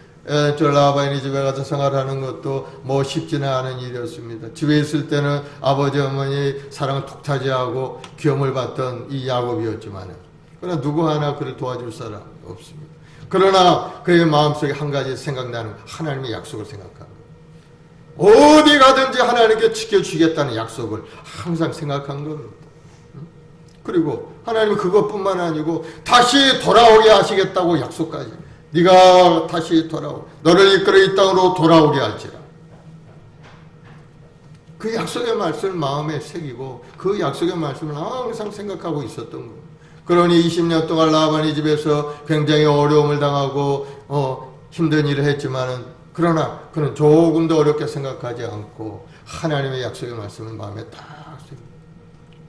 저 라반의 집에 가서 생활하는 것도 뭐 쉽지는 않은 일이었습니다. 집에 있을 때는 아버지 어머니 사랑을 톡 차지하고 귀염을 받던 이 야곱이었지만, 그러나 누구 하나 그를 도와줄 사람 없습니다. 그러나 그의 마음속에 한 가지 생각나는 하나님의 약속을 생각합니다. 어디 가든지 하나님께 지켜주겠다는 약속을 항상 생각한 겁니다. 그리고 하나님은 그것뿐만 아니고 다시 돌아오게 하시겠다고 약속까지. 네가 다시 돌아오, 너를 이끌어 이 땅으로 돌아오게 할지라. 그 약속의 말씀을 마음에 새기고 그 약속의 말씀을 항상 생각하고 있었던 거예요. 그러니 20년 동안 라반의 집에서 굉장히 어려움을 당하고 힘든 일을 했지만은, 그러나 그는 조금 더 어렵게 생각하지 않고 하나님의 약속의 말씀을 마음에 딱 새깁니다.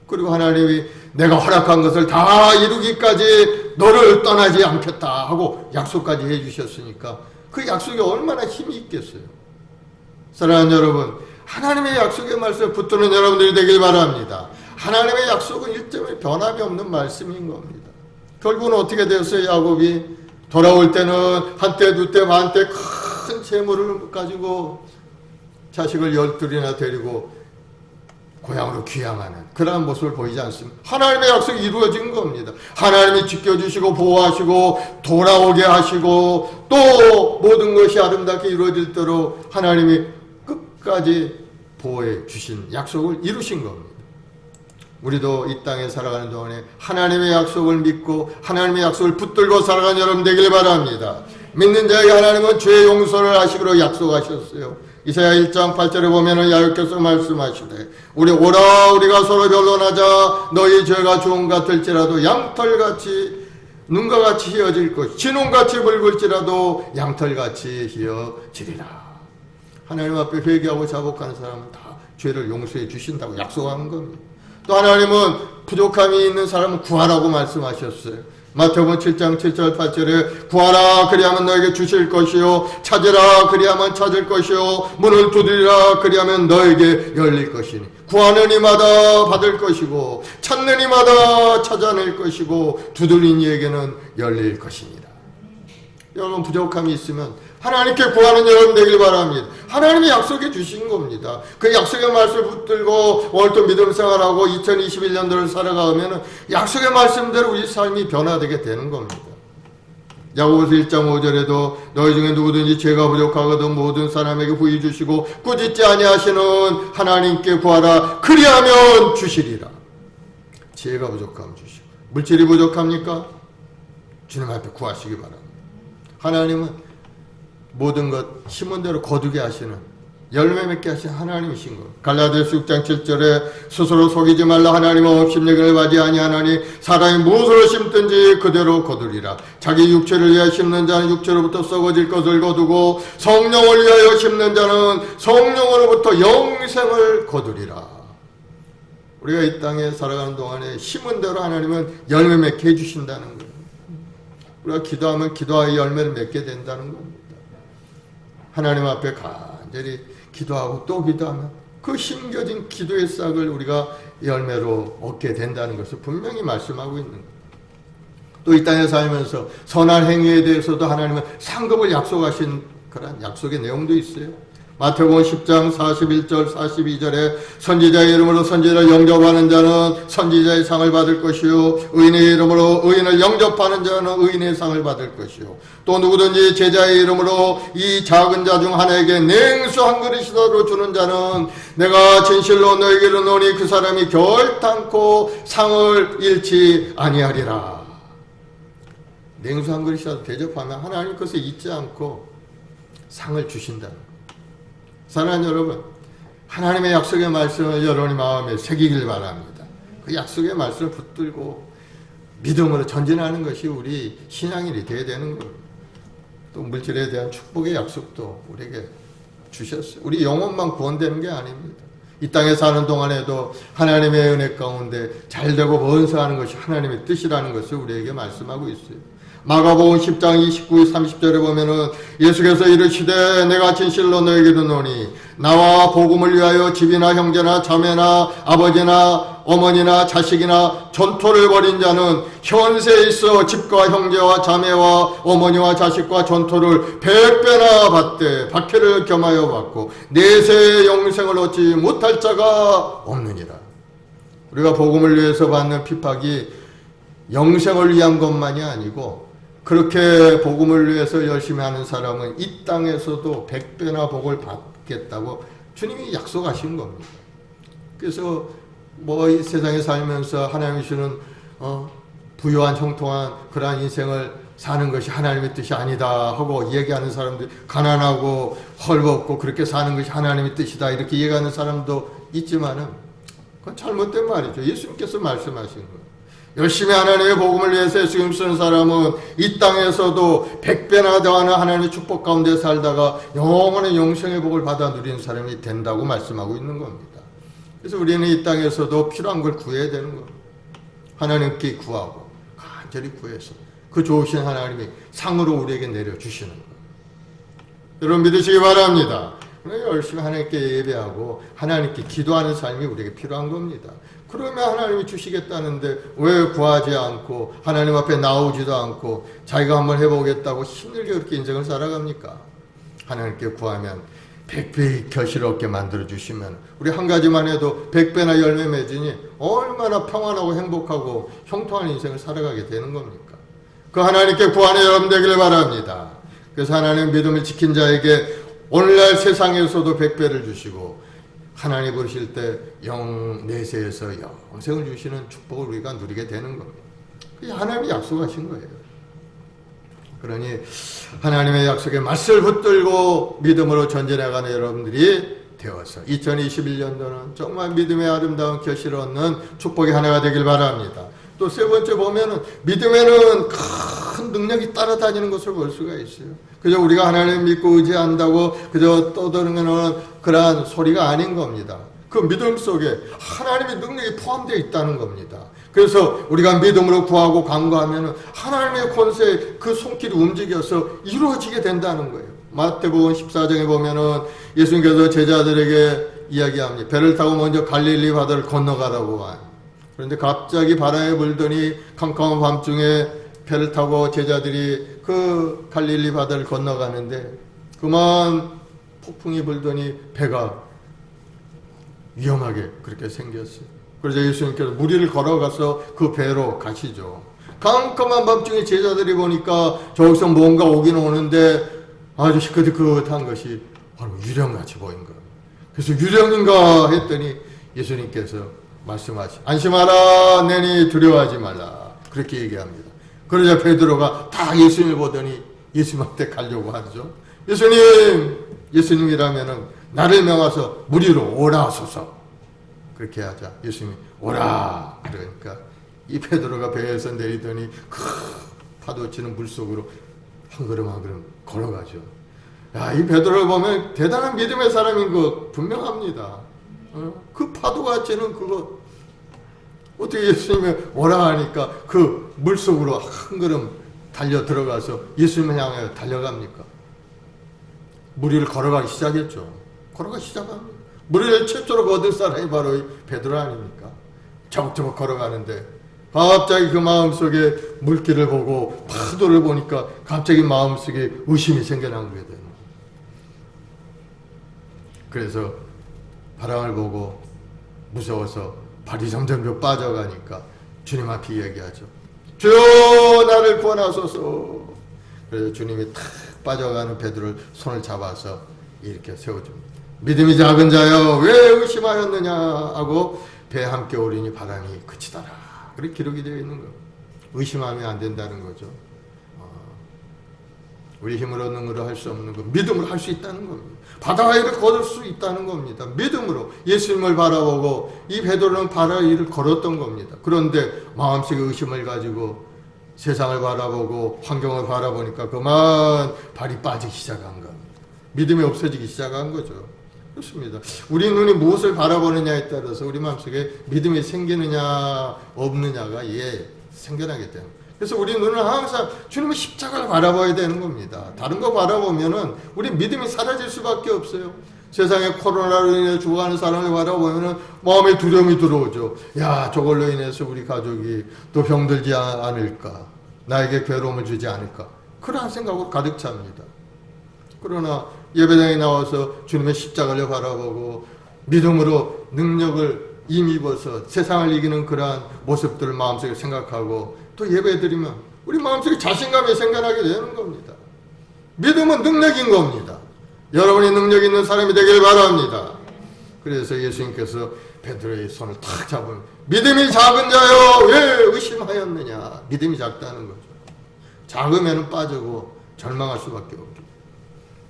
그리고 하나님이 내가 허락한 것을 다 이루기까지 너를 떠나지 않겠다 하고 약속까지 해주셨으니까 그 약속이 얼마나 힘이 있겠어요. 사랑하는 여러분, 하나님의 약속의 말씀에 붙드는 여러분들이 되길 바랍니다. 하나님의 약속은 일점의 변함이 없는 말씀인 겁니다. 결국은 어떻게 되었어요? 야곱이 돌아올 때는 한때 두때 만때 큰 재물을 가지고 자식을 12이나 데리고 고향으로 귀향하는 그러한 모습을 보이지 않습니다. 하나님의 약속이 이루어진 겁니다. 하나님이 지켜주시고 보호하시고 돌아오게 하시고 또 모든 것이 아름답게 이루어질도록 하나님이 끝까지 보호해 주신 약속을 이루신 겁니다. 우리도 이 땅에 살아가는 동안에 하나님의 약속을 믿고 하나님의 약속을 붙들고 살아가는 여러분 되길 바랍니다. 믿는 자에게 하나님은 죄 용서를 하시기로 약속하셨어요. 이사야 1장 8절에 보면은 야곱께서 말씀하시되 우리가 서로 변론하자. 너희 죄가 주홍 같을지라도 양털같이 눈과 같이 휘어질 것, 진홍같이 붉을지라도 양털같이 휘어지리라. 하나님 앞에 회개하고 자복하는 사람은 다 죄를 용서해 주신다고 약속하는 겁니다. 또 하나님은 부족함이 있는 사람은 구하라고 말씀하셨어요. 마태복음 7장 7절 8절에 구하라 그리하면 너에게 주실 것이요 찾으라 그리하면 찾을 것이요 문을 두드리라 그리하면 너에게 열릴 것이니 구하는 이마다 받을 것이고 찾는 이마다 찾아낼 것이고 두드린 이에게는 열릴 것이니라. 여러분 부족함이 있으면 하나님께 구하는 여러분 되길 바랍니다. 하나님이 약속해 주신 겁니다. 그 약속의 말씀을 붙들고 오늘 또 믿음 생활하고 2021년도를 살아가면 약속의 말씀대로 우리 삶이 변화되게 되는 겁니다. 야고보서 1장 5절에도 너희 중에 누구든지 죄가 부족하거든 모든 사람에게 후히 주시고 꾸짖지 아니하시는 하나님께 구하라 그리하면 주시리라. 죄가 부족하면 주시고 물질이 부족합니까? 주님 앞에 구하시기 바랍니다. 하나님은 모든 것 심은 대로 거두게 하시는 열매 맺게 하시는 하나님이신 것. 갈라디아서 6장 7절에 스스로 속이지 말라. 하나님은 업신여김을 받지 아니하나니 사람이 무엇으로 심든지 그대로 거두리라. 자기 육체를 위하여 심는 자는 육체로부터 썩어질 것을 거두고 성령을 위하여 심는 자는 성령으로부터 영생을 거두리라. 우리가 이 땅에 살아가는 동안에 심은 대로 하나님은 열매 맺게 해주신다는 거예요. 우리가 기도하면 기도의 열매를 맺게 된다는 겁니다. 하나님 앞에 간절히 기도하고 또 기도하면 그 심겨진 기도의 싹을 우리가 열매로 얻게 된다는 것을 분명히 말씀하고 있는 거예요. 또 이 땅에 살면서 선한 행위에 대해서도 하나님은 상급을 약속하신 그런 약속의 내용도 있어요. 마태복음 10장 41절 42절에 선지자의 이름으로 선지자를 영접하는 자는 선지자의 상을 받을 것이요 의인의 이름으로 의인을 영접하는 자는 의인의 상을 받을 것이요 또 누구든지 제자의 이름으로 이 작은 자 중 하나에게 냉수 한 그릇이라도 주는 자는 내가 진실로 너에게 이르노니 그 사람이 결단코 상을 잃지 아니하리라. 냉수 한 그릇이라도 대접하면 하나님 그것을 잊지 않고 상을 주신다. 사랑하는 여러분, 하나님의 약속의 말씀을 여러분의 마음에 새기길 바랍니다. 그 약속의 말씀을 붙들고 믿음으로 전진하는 것이 우리 신앙인이 되어야 되는 거예요. 또 물질에 대한 축복의 약속도 우리에게 주셨어요. 우리 영혼만 구원되는 게 아닙니다. 이 땅에 사는 동안에도 하나님의 은혜 가운데 잘되고 번성하는 것이 하나님의 뜻이라는 것을 우리에게 말씀하고 있어요. 마가복음 10장 29, 30절에 보면은 예수께서 이르시되 내가 진실로 너에게 이르노니 나와 복음을 위하여 집이나 형제나 자매나 아버지나 어머니나 자식이나 전토를 벌인 자는 현세에 있어 집과 형제와 자매와 어머니와 자식과 전토를 100배나 받되 박해를 겸하여 받고 내세의 영생을 얻지 못할 자가 없느니라. 우리가 복음을 위해서 받는 핍박이 영생을 위한 것만이 아니고 그렇게 복음을 위해서 열심히 하는 사람은 이 땅에서도 100배나 복을 받겠다고 주님이 약속하신 겁니다. 그래서 이 세상에 살면서 하나님이 주는 부유한 형통한 그러한 인생을 사는 것이 하나님의 뜻이 아니다 하고 얘기하는 사람들, 가난하고 헐벗고 그렇게 사는 것이 하나님의 뜻이다 이렇게 얘기하는 사람도 있지만은 그건 잘못된 말이죠. 예수님께서 말씀하신 거예요. 열심히 하나님의 복음을 위해서 예수님 쓰는 사람은 이 땅에서도 100배나 더하는 하나님의 축복 가운데 살다가 영원한 영생의 복을 받아 누리는 사람이 된다고 말씀하고 있는 겁니다. 그래서 우리는 이 땅에서도 필요한 걸 구해야 되는 겁니다. 하나님께 구하고 간절히 구해서 그 좋으신 하나님이 상으로 우리에게 내려주시는 거예요. 여러분 믿으시기 바랍니다. 열심히 하나님께 예배하고 하나님께 기도하는 삶이 우리에게 필요한 겁니다. 그러면 하나님이 주시겠다는데 왜 구하지 않고 하나님 앞에 나오지도 않고 자기가 한번 해보겠다고 힘들게 그렇게 인생을 살아갑니까? 하나님께 구하면 100배의 결실을 얻게 만들어주시면 우리 한 가지만 해도 100배나 열매 맺으니 얼마나 평안하고 행복하고 형통한 인생을 살아가게 되는 겁니까? 그 하나님께 구하는 여러분 되기를 바랍니다. 그래서 하나님 믿음을 지킨 자에게 오늘날 세상에서도 100배를 주시고 하나님 부르실 때 내세에서 영생을 주시는 축복을 우리가 누리게 되는 겁니다. 그게 하나님이 약속하신 거예요. 그러니 하나님의 약속에 맞설 붙들고 믿음으로 전진해가는 여러분들이 되어서 2021년도는 정말 믿음의 아름다운 결실을 얻는 축복의 한 해가 되길 바랍니다. 또 세 번째 보면은 믿음에는 큰 능력이 따라다니는 것을 볼 수가 있어요. 그저 우리가 하나님 믿고 의지한다고 그저 떠드는 그러한 소리가 아닌 겁니다. 그 믿음 속에 하나님의 능력이 포함되어 있다는 겁니다. 그래서 우리가 믿음으로 구하고 간구하면은 하나님의 권세에 그 손길이 움직여서 이루어지게 된다는 거예요. 마태복음 14장에 보면은 예수님께서 제자들에게 이야기합니다. 배를 타고 먼저 갈릴리 바다를 건너가라고 한. 그런데 갑자기 바람이 불더니 캄캄한 밤중에 배를 타고 제자들이 그 갈릴리 바다를 건너가는데 그만 폭풍이 불더니 배가 위험하게 그렇게 생겼어요. 그래서 예수님께서 무리를 걸어가서 그 배로 가시죠. 캄캄한 밤중에 제자들이 보니까 저기서 뭔가 오긴 오는데 아주 시커먼한 것이 바로 유령같이 보인 거예요. 그래서 유령인가 했더니 예수님께서 말씀하시 안심하라 내니 두려워하지 말라 그렇게 얘기합니다. 그러자 베드로가 딱 예수님을 보더니 예수님한테 가려고 하죠. 예수님이라면은 나를 명하서 무리로 오라 하소서. 그렇게 하자 예수님이 오라 그러니까 이 베드로가 배에서 내리더니 파도 치는 물속으로 한 걸음 한 걸음 걸어가죠. 야, 이 베드로를 보면 대단한 믿음의 사람인 거 분명합니다. 그 파도가 치는 그거 어떻게 예수님이 오라 하니까 그 물속으로 한 걸음 달려 들어가서 예수님을 향해 달려갑니까? 무리를 걸어가기 시작했죠. 걸어가기 시작합니다. 무리를 최초로 거둔 사람이 바로 이 베드로 아닙니까? 저벅저벅 걸어가는데 갑자기 그 마음속에 물길을 보고 파도를 보니까 갑자기 마음속에 의심이 생겨난 거게 되는 거예요. 그래서 바람을 보고 무서워서 발이 점점 빠져가니까 주님 앞에 이야기하죠. 주여 나를 구원하소서. 그래서 주님이 탁 빠져가는 베드로를 손을 잡아서 이렇게 세워줍니다. 믿음이 작은 자여 왜 의심하였느냐 하고 배에 함께 오르니 바람이 그치더라. 그렇게 기록이 되어 있는 거예요. 의심하면 안 된다는 거죠. 우리 힘으로 능으로 할 수 없는 것, 믿음으로 할 수 있다는 겁니다. 바다 위를 걸을 수 있다는 겁니다. 믿음으로 예수님을 바라보고 이 베드로는 바다 위를 걸었던 겁니다. 그런데 마음속에 의심을 가지고 세상을 바라보고 환경을 바라보니까 그만 발이 빠지기 시작한 겁니다. 믿음이 없어지기 시작한 거죠. 그렇습니다. 우리 눈이 무엇을 바라보느냐에 따라서 우리 마음속에 믿음이 생기느냐 없느냐가 생겨나게 됩니다. 그래서 우리 눈은 항상 주님의 십자가를 바라봐야 되는 겁니다. 다른 거 바라보면은 우리 믿음이 사라질 수밖에 없어요. 세상에 코로나로 인해 죽어가는 사람을 바라보면은 마음에 두려움이 들어오죠. 야, 저걸로 인해서 우리 가족이 또 병들지 않을까? 나에게 괴로움을 주지 않을까? 그러한 생각으로 가득 찹니다. 그러나 예배당에 나와서 주님의 십자가를 바라보고 믿음으로 능력을 힘입어서 세상을 이기는 그러한 모습들을 마음속에 생각하고 또 예배드리면 우리 마음속에 자신감이 생겨나게 되는 겁니다. 믿음은 능력인 겁니다. 여러분이 능력 있는 사람이 되길 바랍니다. 그래서 예수님께서 베드로의 손을 탁 잡으면 믿음이 작은 자여 왜 의심하였느냐. 믿음이 작다는 거죠. 작으면 빠지고 절망할 수밖에 없죠.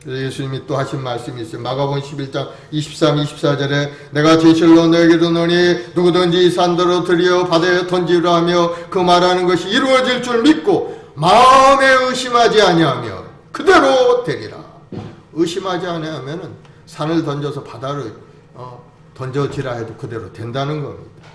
그래서 예수님이 또 하신 말씀이 있어요. 마가복음 11장 23, 24절에 내가 진실로 너에게 이르노니 누구든지 이 산더러 들여 바다에 던지라 하며 그 말하는 것이 이루어질 줄 믿고 마음에 의심하지 아니하며 그대로 되리라. 의심하지 아니하면 산을 던져서 바다를 던져지라 해도 그대로 된다는 겁니다.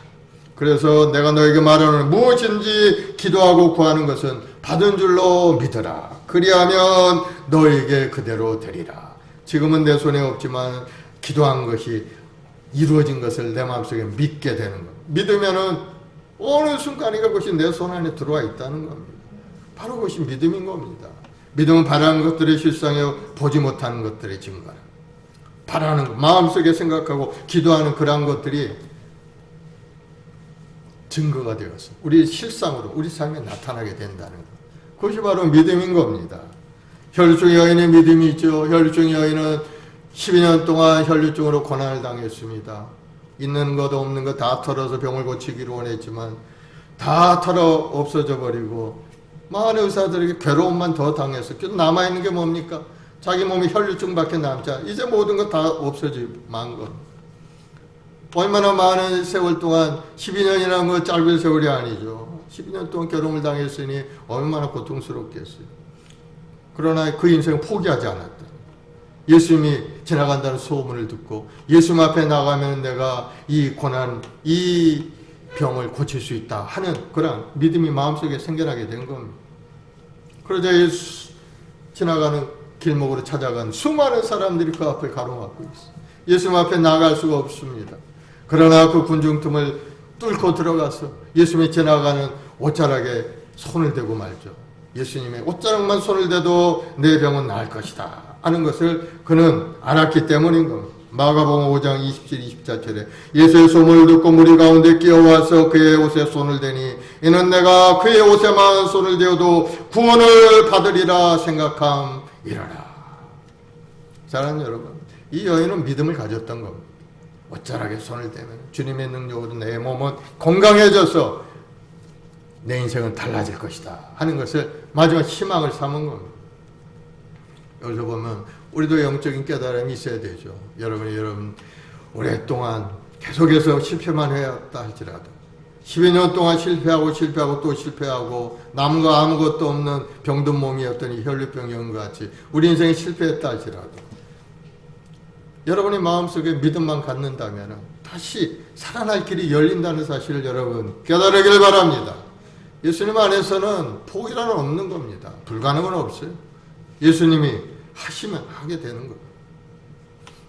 그래서 내가 너에게 말하는 무엇인지 기도하고 구하는 것은 받은 줄로 믿어라. 그리하면 너에게 그대로 되리라. 지금은 내 손에 없지만 기도한 것이 이루어진 것을 내 마음속에 믿게 되는 것. 믿으면은 어느 순간인가 그것이 내 손 안에 들어와 있다는 겁니다. 바로 그것이 믿음인 겁니다. 믿음은 바라는 것들의 실상이요 보지 못하는 것들의 증거. 바라는 것, 마음속에 생각하고 기도하는 그러한 것들이 증거가 되어서 우리 실상으로 우리 삶에 나타나게 된다는 것. 그것이 바로 믿음인 겁니다. 혈루증 여인의 믿음이 있죠. 혈루증 여인은 12년 동안 혈루증으로 고난을 당했습니다. 있는 것 없는 것 다 털어서 병을 고치기를 원했지만 다 털어 없어져 버리고 많은 의사들에게 괴로움만 더 당해서 남아있는 게 뭡니까? 자기 몸에 혈루증밖에 남지 않아. 이제 모든 것 다 없어지만 것. 얼마나 많은 세월 동안 12년이라는 건 짧은 세월이 아니죠. 12년 동안 괴로움을 당했으니 얼마나 고통스럽겠어요. 그러나 그 인생을 포기하지 않았다. 예수님이 지나간다는 소문을 듣고 예수님 앞에 나가면 내가 이 고난, 이 병을 고칠 수 있다 하는 그런 믿음이 마음속에 생겨나게 된 겁니다. 그러자 예수 지나가는 길목으로 찾아간 수많은 사람들이 그 앞을 가로막고 있어요. 예수님 앞에 나갈 수가 없습니다. 그러나 그 군중틈을 뚫고 들어가서 예수님이 지나가는 옷자락에 손을 대고 말죠. 예수님의 옷자락만 손을 대도 내 병은 나을 것이다 하는 것을 그는 알았기 때문인 겁니다. 마가복음 5장 27, 24절에 예수의 소문을 듣고 무리 가운데 끼어와서 그의 옷에 손을 대니 이는 내가 그의 옷에만 손을 대어도 구원을 받으리라 생각함이라라. 사랑하는 여러분, 이 여인은 믿음을 가졌던 겁니다. 옷자락에 손을 대면 주님의 능력으로 내 몸은 건강해져서 내 인생은 달라질 것이다 하는 것을 마지막 희망을 삼은 겁니다. 여기서 보면 우리도 영적인 깨달음이 있어야 되죠. 여러분 오랫동안 계속해서 실패만 해왔다 할지라도 12년 동안 실패하고 또 실패하고 남은 거 아무것도 없는 병든 몸이었던 이 혈류병 여인과 같이 우리 인생이 실패했다 할지라도 여러분의 마음속에 믿음만 갖는다면 다시 살아날 길이 열린다는 사실을 여러분 깨달으길 바랍니다. 예수님 안에서는 포기라는 없는 겁니다. 불가능은 없어요. 예수님이 하시면 하게 되는 거예요.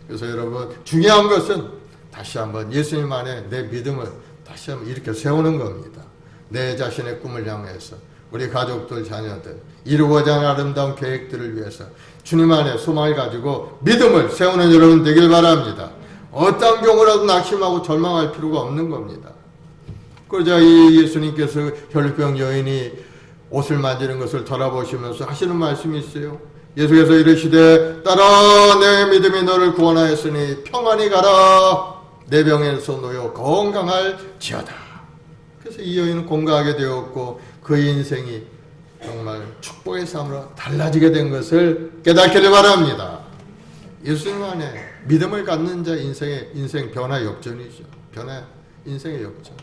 그래서 여러분 중요한 것은 다시 한번 예수님 안에 내 믿음을 다시 한번 이렇게 세우는 겁니다. 내 자신의 꿈을 향해서 우리 가족들 자녀들 이루고자 하는 아름다운 계획들을 위해서 주님 안에 소망을 가지고 믿음을 세우는 여러분 되길 바랍니다. 어떤 경우라도 낙심하고 절망할 필요가 없는 겁니다. 그러자 이 예수님께서 혈류병 여인이 옷을 만지는 것을 돌아보시면서 하시는 말씀이 있어요. 예수께서 이르시되 따라 내 믿음이 너를 구원하였으니 평안히 가라. 내 병에서 놓여 건강할지어다. 그래서 이 여인은 건강하게 되었고 그 인생이 정말 축복의 삶으로 달라지게 된 것을 깨닫기를 바랍니다. 예수님 안에 믿음을 갖는 자 인생 변화 역전이죠. 인생의 역전.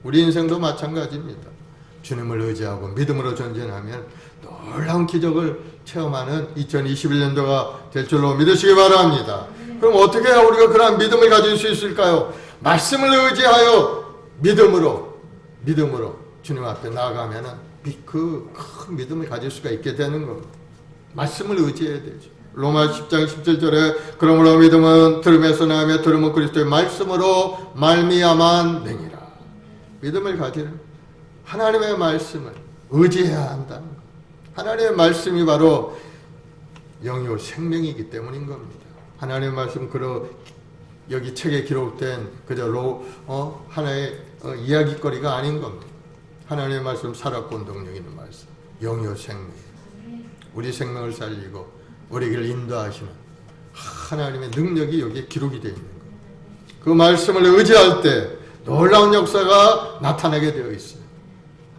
우리 인생도 마찬가지입니다. 주님을 의지하고 믿음으로 전진하면 놀라운 기적을 체험하는 2021년도가 될 줄로 믿으시기 바랍니다. 그럼 어떻게 해야 우리가 그러한 믿음을 가질 수 있을까요? 말씀을 의지하여 믿음으로 주님 앞에 나아가면 그 큰 믿음을 가질 수가 있게 되는 겁니다. 말씀을 의지해야 되죠. 로마 10장 17절에 그러므로 믿음은 들음에서 나며 들음은 그리스도의 말씀으로 말미암아 되니라. 믿음을 가지는 하나님의 말씀을 의지해야 한다는 것. 하나님의 말씀이 바로 영이요 생명이기 때문인 겁니다. 하나님의 말씀 여기 책에 기록된 그저 하나의 이야기거리가 아닌 겁니다. 하나님의 말씀 살았고 동력 있는 말씀 영이요 생명. 우리 생명을 살리고 우리를 인도하시는 하나님의 능력이 여기에 기록이 되어 있는 겁니다. 그 말씀을 의지할 때 놀라운 역사가 나타나게 되어 있어요.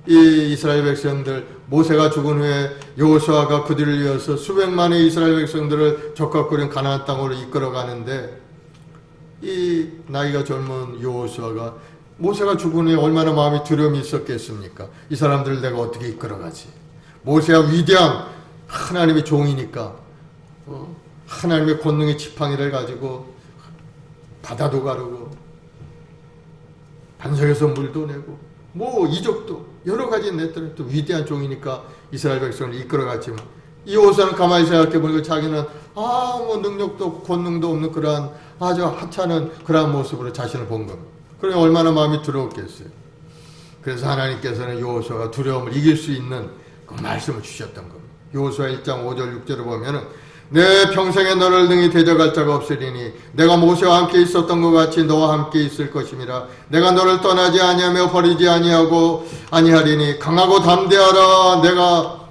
이 이스라엘 백성들 모세가 죽은 후에 여호수아가 그들을 이어서 수백만의 이스라엘 백성들을 적각거린 가나안 땅으로 이끌어가는데 이 나이가 젊은 여호수아가 모세가 죽은 후에 얼마나 마음에 두려움이 있었겠습니까? 이 사람들을 내가 어떻게 이끌어가지? 모세가 위대한 하나님의 종이니까 하나님의 권능의 지팡이를 가지고 바다도 가르고 반석에서 물도 내고 이적도 여러 가지 냈더니 또 위대한 종이니까 이스라엘 백성을 이끌어갔지만 이 여호수아는 가만히 생각해 보니까 자기는 뭐 능력도 없고 권능도 없는 그러한 아주 하찮은 그러한 모습으로 자신을 본 겁니다. 그러니 얼마나 마음이 두려웠겠어요. 그래서 하나님께서는 여호수아가 두려움을 이길 수 있는 그 말씀을 주셨던 겁니다. 여호수아 1장 5절 6절을 보면은 내 평생에 너를 능히 대적할 자가 없으리니 내가 모세와 함께 있었던 것 같이 너와 함께 있을 것임이라. 내가 너를 떠나지 아니하며 버리지 아니하리니 강하고 담대하라. 내가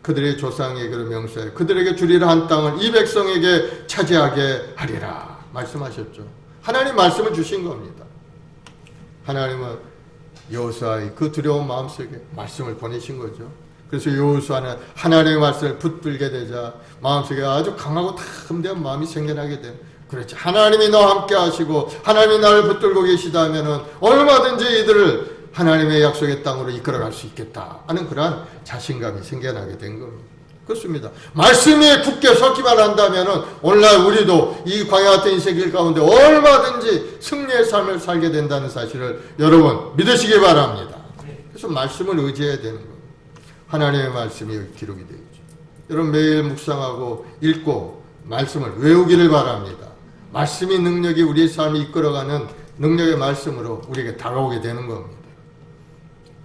그들의 조상에게로 명세하여 그들에게 주리라 한 땅을 이 백성에게 차지하게 하리라 말씀하셨죠. 하나님 말씀을 주신 겁니다. 하나님은 여호수아의 그 두려운 마음속에 말씀을 보내신 거죠. 그래서 여호수아는 하나님의 말씀을 붙들게 되자 마음속에 아주 강하고 담대한 마음이 생겨나게 돼요. 그렇지. 하나님이 너와 함께 하시고 하나님이 나를 붙들고 계시다면은 얼마든지 이들을 하나님의 약속의 땅으로 이끌어갈 수 있겠다 하는 그러한 자신감이 생겨나게 된 겁니다. 그렇습니다. 말씀이 굳게 섰기만 한다면은 오늘날 우리도 이 광야 같은 인생길 가운데 얼마든지 승리의 삶을 살게 된다는 사실을 여러분 믿으시기 바랍니다. 그래서 말씀을 의지해야 되는 겁니다. 하나님의 말씀이 기록이 되어 있죠. 여러분 매일 묵상하고 읽고 말씀을 외우기를 바랍니다. 말씀이 능력이 우리의 삶을 이끌어가는 능력의 말씀으로 우리에게 다가오게 되는 겁니다.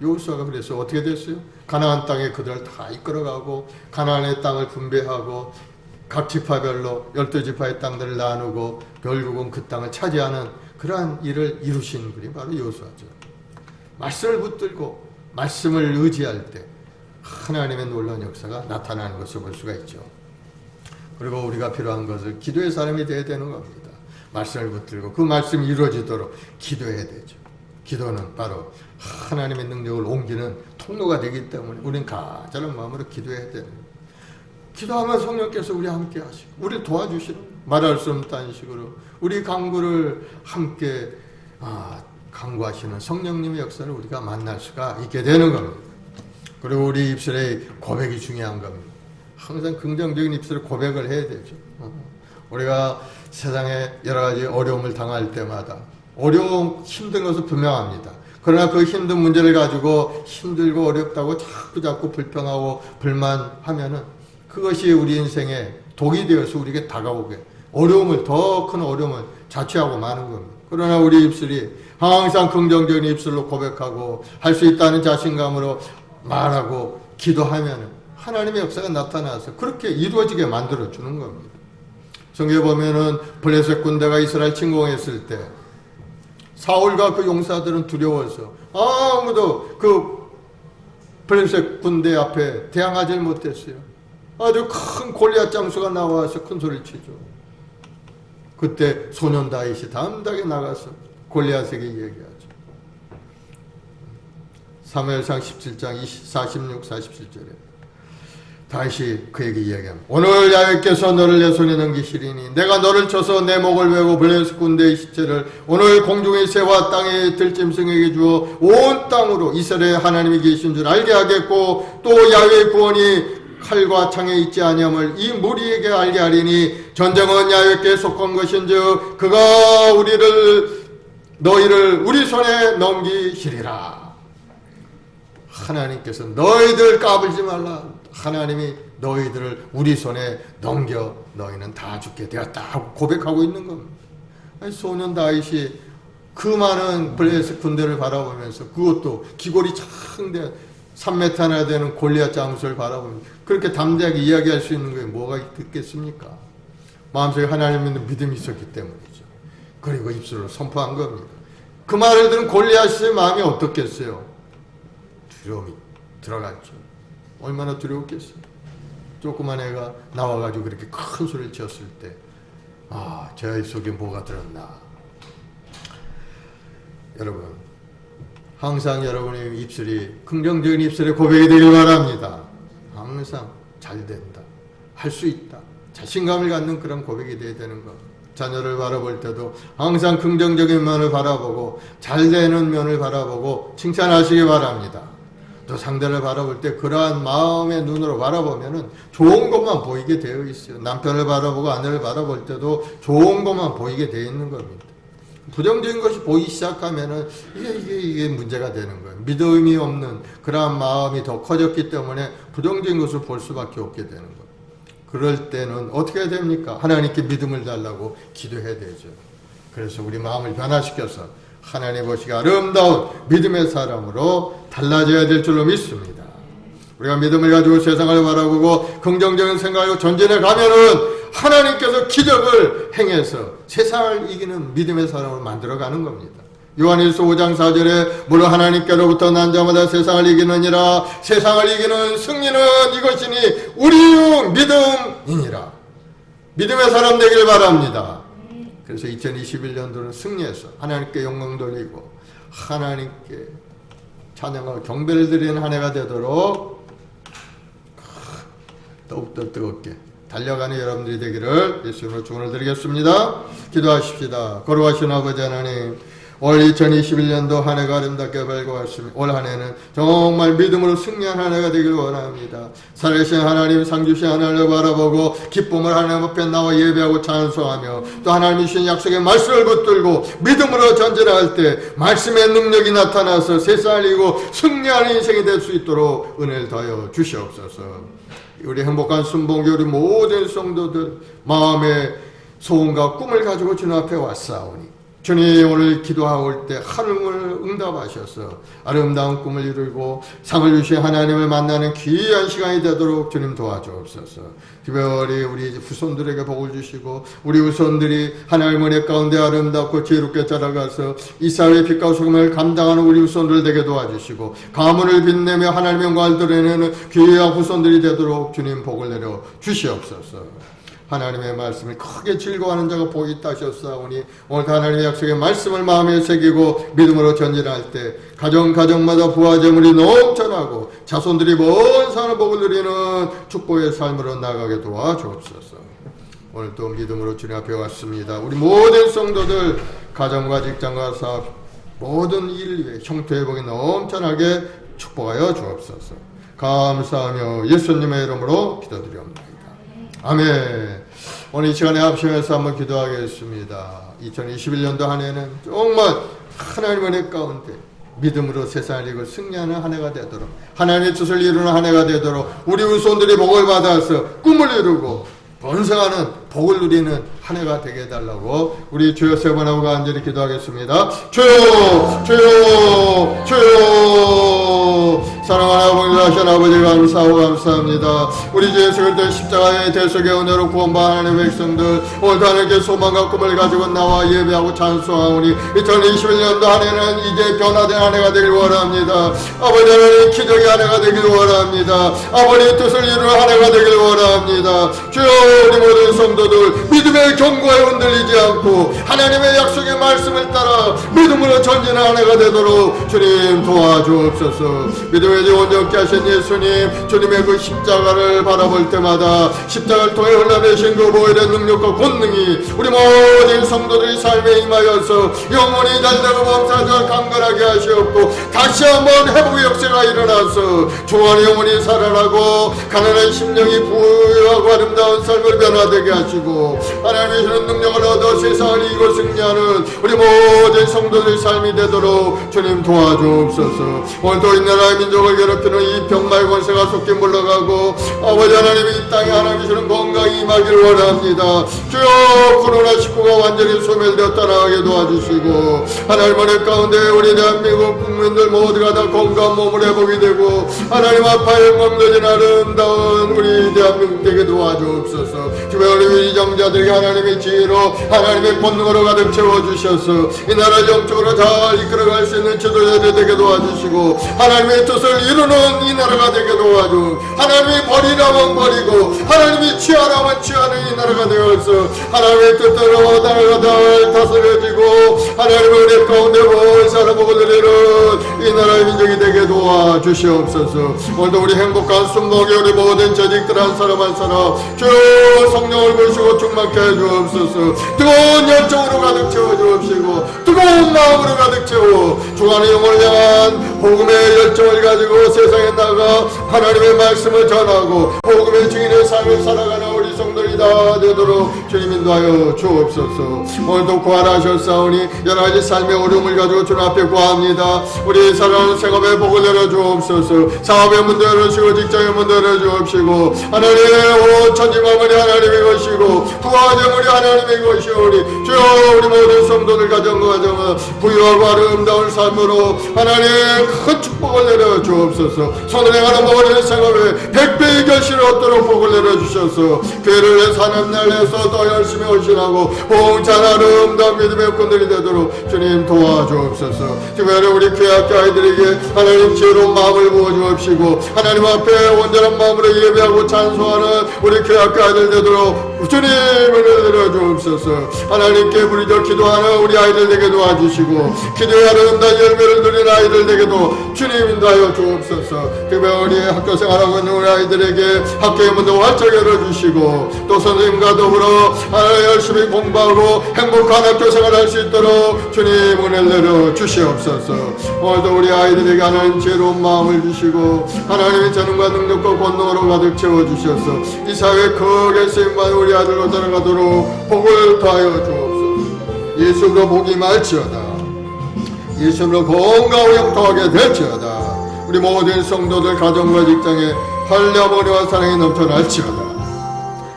여호수아가 그래서 어떻게 됐어요? 가나안 땅에 그들을 다 이끌어가고 가나안의 땅을 분배하고 각 지파별로 12지파의 땅들을 나누고 결국은 그 땅을 차지하는 그러한 일을 이루신 분이 바로 여호수아죠. 말씀을 붙들고 말씀을 의지할 때 하나님의 놀라운 역사가 나타나는 것을 볼 수가 있죠. 그리고 우리가 필요한 것은 기도의 사람이 되어야 되는 겁니다. 말씀을 붙들고 그 말씀이 이루어지도록 기도해야 되죠. 기도는 바로 하나님의 능력을 옮기는 통로가 되기 때문에 우리는 간절한 마음으로 기도해야 됩니다. 기도하면 성령께서 우리와 함께 하시고 우리를 도와주시는 말할 수 없는 단식으로 우리 간구를 함께 간구하시는 성령님의 역사를 우리가 만날 수가 있게 되는 겁니다. 그리고 우리 입술의 고백이 중요한 겁니다. 항상 긍정적인 입술의 고백을 해야 되죠. 우리가 세상에 여러 가지 어려움을 당할 때마다 어려움, 힘든 것은 분명합니다. 그러나 그 힘든 문제를 가지고 힘들고 어렵다고 자꾸 불평하고 불만하면은 그것이 우리 인생에 독이 되어서 우리에게 다가오게 어려움을 더 큰 어려움을 자취하고 마는 겁니다. 그러나 우리 입술이 항상 긍정적인 입술로 고백하고 할 수 있다는 자신감으로 말하고 기도하면은 하나님의 역사가 나타나서 그렇게 이루어지게 만들어 주는 겁니다. 성경에 보면은 블레셋 군대가 이스라엘 침공했을 때 사울과 그 용사들은 두려워서 아무도 그 블레셋 군대 앞에 대항하지 못했어요. 아주 큰 골리앗 장수가 나와서 큰 소리를 치죠. 그때 소년 다윗이 담대하게 나가서 골리앗에게 얘기하죠. 사무엘상 17장 46, 47절에 다시 그에게 이야기합니다. 오늘 야훼께서 너를 내 손에 넘기시리니 내가 너를 쳐서 내 목을 베고 블레셋 군대의 시체를 오늘 공중의 새와 땅의 들짐승에게 주어 온 땅으로 이스라엘 하나님이 계신 줄 알게 하겠고 또 야훼의 구원이 칼과 창에 있지 아니함을 이 무리에게 알게 하리니 전쟁은 야훼께 속한 것인즉 그가 너희를 우리 손에 넘기시리라. 하나님께서 너희들 까불지 말라. 하나님이 너희들을 우리 손에 넘겨 너희는 다 죽게 되었다 하고 고백하고 있는 겁니다. 아니, 소년 다윗이 그 많은 블레셋 군대를 바라보면서 그것도 기골이 창대 3m나 되는 골리앗 장수를 바라보면서 그렇게 담대하게 이야기할 수 있는 거에 뭐가 있겠습니까? 마음속에 하나님 믿는 믿음이 있었기 때문이죠. 그리고 입술로 선포한 겁니다. 그 말을 들은 골리앗의 마음이 어떻겠어요? 두려움이 들어갔죠. 얼마나 두려웠겠어요. 조그만 애가 나와가지고 그렇게 큰 소리를 지었을 때 제 속에 뭐가 들었나. 여러분 항상 여러분의 입술이 긍정적인 입술의 고백이 되길 바랍니다. 항상 잘 된다, 할 수 있다, 자신감을 갖는 그런 고백이 되어야 되는 것. 자녀를 바라볼 때도 항상 긍정적인 면을 바라보고 잘 되는 면을 바라보고 칭찬하시기 바랍니다. 또 상대를 바라볼 때 그러한 마음의 눈으로 바라보면은 좋은 것만 보이게 되어 있어요. 남편을 바라보고 아내를 바라볼 때도 좋은 것만 보이게 되어 있는 겁니다. 부정적인 것이 보이기 시작하면은 이게 문제가 되는 거예요. 믿음이 없는 그러한 마음이 더 커졌기 때문에 부정적인 것을 볼 수밖에 없게 되는 거예요. 그럴 때는 어떻게 해야 됩니까? 하나님께 믿음을 달라고 기도해야 되죠. 그래서 우리 마음을 변화시켜서 하나님 보시기 아름다운 믿음의 사람으로 달라져야 될 줄로 믿습니다. 우리가 믿음을 가지고 세상을 바라보고 긍정적인 생각으로 전진해 가면은 하나님께서 기적을 행해서 세상을 이기는 믿음의 사람으로 만들어가는 겁니다. 요한일서 5장 4절에 무릇 하나님께로부터 난 자마다 세상을 이기느니라. 세상을 이기는 승리는 이것이니 우리의 믿음이니라. 믿음의 사람 되길 바랍니다. 그래서 2021년도는 승리해서 하나님께 영광 돌리고 하나님께 찬양하고 경배를 드리는 한 해가 되도록 더욱더 뜨겁게 달려가는 여러분들이 되기를 예수님으로 축원을 드리겠습니다. 기도하십시다. 거룩하신 아버지 하나님, 올 2021년도 한 해가 아름답게 밝아왔습니다. 올 한 해는 정말 믿음으로 승리한 한 해가 되길 원합니다. 살아계신 하나님, 상주신 하나님을 바라보고 기쁨을 하나님 앞에 나와 예배하고 찬송하며 또 하나님이 주신 약속의 말씀을 붙들고 믿음으로 전진할 때 말씀의 능력이 나타나서 세상을 이기고 승리하는 인생이 될 수 있도록 은혜를 더하여 주시옵소서. 우리 행복한 순봉교 우리 모든 성도들 마음의 소원과 꿈을 가지고 주님 앞에 왔사오니 주님 오늘 기도하올 때 하늘을 응답하셔서 아름다운 꿈을 이루고 상을 주신 하나님을 만나는 귀한 시간이 되도록 주님 도와주옵소서. 특별히 우리 후손들에게 복을 주시고 우리 후손들이 하나님의 은혜 가운데 아름답고 지혜롭게 자라가서 이 사회의 빛과 소금을 감당하는 우리 후손들 되게 도와주시고 가문을 빛내며 하나님의 영광을 드러내는 귀한 후손들이 되도록 주님 복을 내려 주시옵소서. 하나님의 말씀을 크게 즐거워하는 자가 복이 있다 하셨사오니 오늘 하나님의 약속의 말씀을 마음에 새기고 믿음으로 전진할 때 가정마다 부와 재물이 넘쳐나고 자손들이 먼 산을 복을 누리는 축복의 삶으로 나가게 도와주옵소서. 오늘 또 믿음으로 주님 앞에 왔습니다. 우리 모든 성도들 가정과 직장과 사업 모든 일 위에 형통의 복이 넘쳐나게 축복하여 주옵소서. 감사하며 예수님의 이름으로 기도드리옵나이다. 아멘. 오늘 이 시간에 합심해서 한번 기도하겠습니다. 2021년도 한 해는 정말 하나님의 은혜 가운데 믿음으로 세상을 이기고 승리하는 한 해가 되도록 하나님의 뜻을 이루는 한 해가 되도록 우리 후손들이 복을 받아서 꿈을 이루고 번성하는 복을 누리는 한 해가 되게 해달라고 우리 주여 세 번 하고 간절히 기도하겠습니다. 주여 주여 주여. 사랑하는 아버지 하신 아버지 감사하고 감사합니다. 우리 주 예수 그리스도의 십자가의 대속의 은혜로 구원받은 하나님의 백성들 오늘도 하나님께 소망과 꿈을 가지고 나와 예배하고 찬송하오니 2021년도 한 해는 이제 변화된 한 해가 되길 원합니다. 아버지 하나님 기적의 한 해가 되길 원합니다. 아버지의 뜻을 이루는 한 해가 되길 원합니다. 주여 우리 모든 성도들 믿음의 경고에 흔들리지 않고 하나님의 약속의 말씀을 따라 믿음으로 전진하는 한 해가 되도록 주님 도와주옵소서. 믿음의 온전케 하신 예수님 주님의 그 십자가를 바라볼 때마다 십자가를 통해 흘러내신 그 보혈의 능력과 권능이 우리 모든 성도들의 삶에 임하여서 영원히 달되고 범사자 강건하게 하시옵고 다시 한번 회복의 역사가 일어나서 종안이 영원히 살아나고 가난한 심령이 부유하고 아름다운 삶을 변화되게 하시고 하나님의 주는 능력을 얻어 세상을 이기고 승리하는 우리 모든 성도들의 삶이 되도록 주님 도와주옵소서. 오늘도 이 나라의 민족을 괴롭히는 이 병마의 권세가 속히 물러가고 아버지 하나님이 이 땅에 하나님이 주는 건강이 임하기를 원합니다. 주여 코로나19가 완전히 소멸되었다 나가게 도와주시고 하나님 은혜 가운데 우리 대한민국 국민들 모두가 다 건강한 몸을 회복이 되고 하나님 아파의 영광 되는 아름다운 우리 대한민국 되게 도와주옵소서. 주여 우리 위정자들에게 하나님의 지혜로 하나님의 권능으로 가득 채워주셔서 이 나라를 영적으로 잘 이끌어갈 수 있는 지도자들 되게 도와주시고 하나님의 뜻을 이루는 이 나라가 되게 도와주 하나님이 버리라면 버리고 하나님이 취하라면 취하는 이 나라가 되어서 하나님의 뜻대로 나라가 잘 다스려지고 하나님의 은혜 가운데 온 사람 복을 누리는 이 나라의 민족이 되게 도와주시옵소서. 오늘도 우리 행복한 순복이 우리 모든 재직들 한 사람 한 사람 주 성령을 부으시고 충만케 해주옵소서. 뜨거운 열정으로 가득 채워주옵시고 뜨거운 마음으로 가득 채워 주관의 영혼을 향한 복음의 열정을 가지고 세상에 나가 하나님의 말씀을 전하고 복음의 증인의 삶을 살아가는 우리 성도들이 복음이 다 되도록 주님 인도하여 주옵소서. 오늘도 구하라셨사오니 여러 가지 삶의 어려움을 가지고 주님 앞에 구합니다. 우리 사랑하는 생업에 복을 내려 주옵소서. 사업의 문도 열어주시고 직장의 문도 열어 주옵시고 하나님의 온 천지 만물이 하나님의 것이고 부와 재물이 하나님의 것이오니 주여 우리 모든 성도들 가정과 가정은 부유하고 아름다운 삶으로 하나님의 큰 축복을 내려 주옵소서. 손을 행하는 모든 생업에 백배의 결실을 얻도록 복을 내려 주셔서 교회를 위해서 하나님 날에서 더 열심히 헌신하고 봉찬 아름다운 믿음의꾼들이 되도록 주님 도와주옵소서. 특별히 우리 교회학교 아이들에게 하나님 지혜로운 마음을 부어주옵시고 하나님 앞에 온전한 마음으로 예배하고 찬송하는 우리 교회학교 아이들 되도록 주님을 내려주옵소서. 하나님께 부르짖어 기도하는 우리 아이들 되게 도와주시고 기도의 아름다운 열매를 누리는 아이들 되게도 주님 인도하여 주옵소서. 특별히 학교 생활하고 있는 우리 아이들에게 학교의 문도 활짝 열어주시고 또 선생님과 더불어 열심히 공부하고 행복한 학교 생활할 수 있도록 주님 은혜를 내려 주시옵소서. 오늘도 우리 아이들에게 하나님 지혜로운 마음을 주시고 하나님의 재능과 능력과 권능으로 가득 채워주셔서 이 사회에 크게 쓰임받는 우리 아들로 자라가도록 복을 더하여 주옵소서. 예수로 복이 말지어다. 예수로 건강하고 영통하게 될지어다. 우리 모든 성도들 가정과 직장에 활력 은혜와 사랑이 넘쳐날지어다.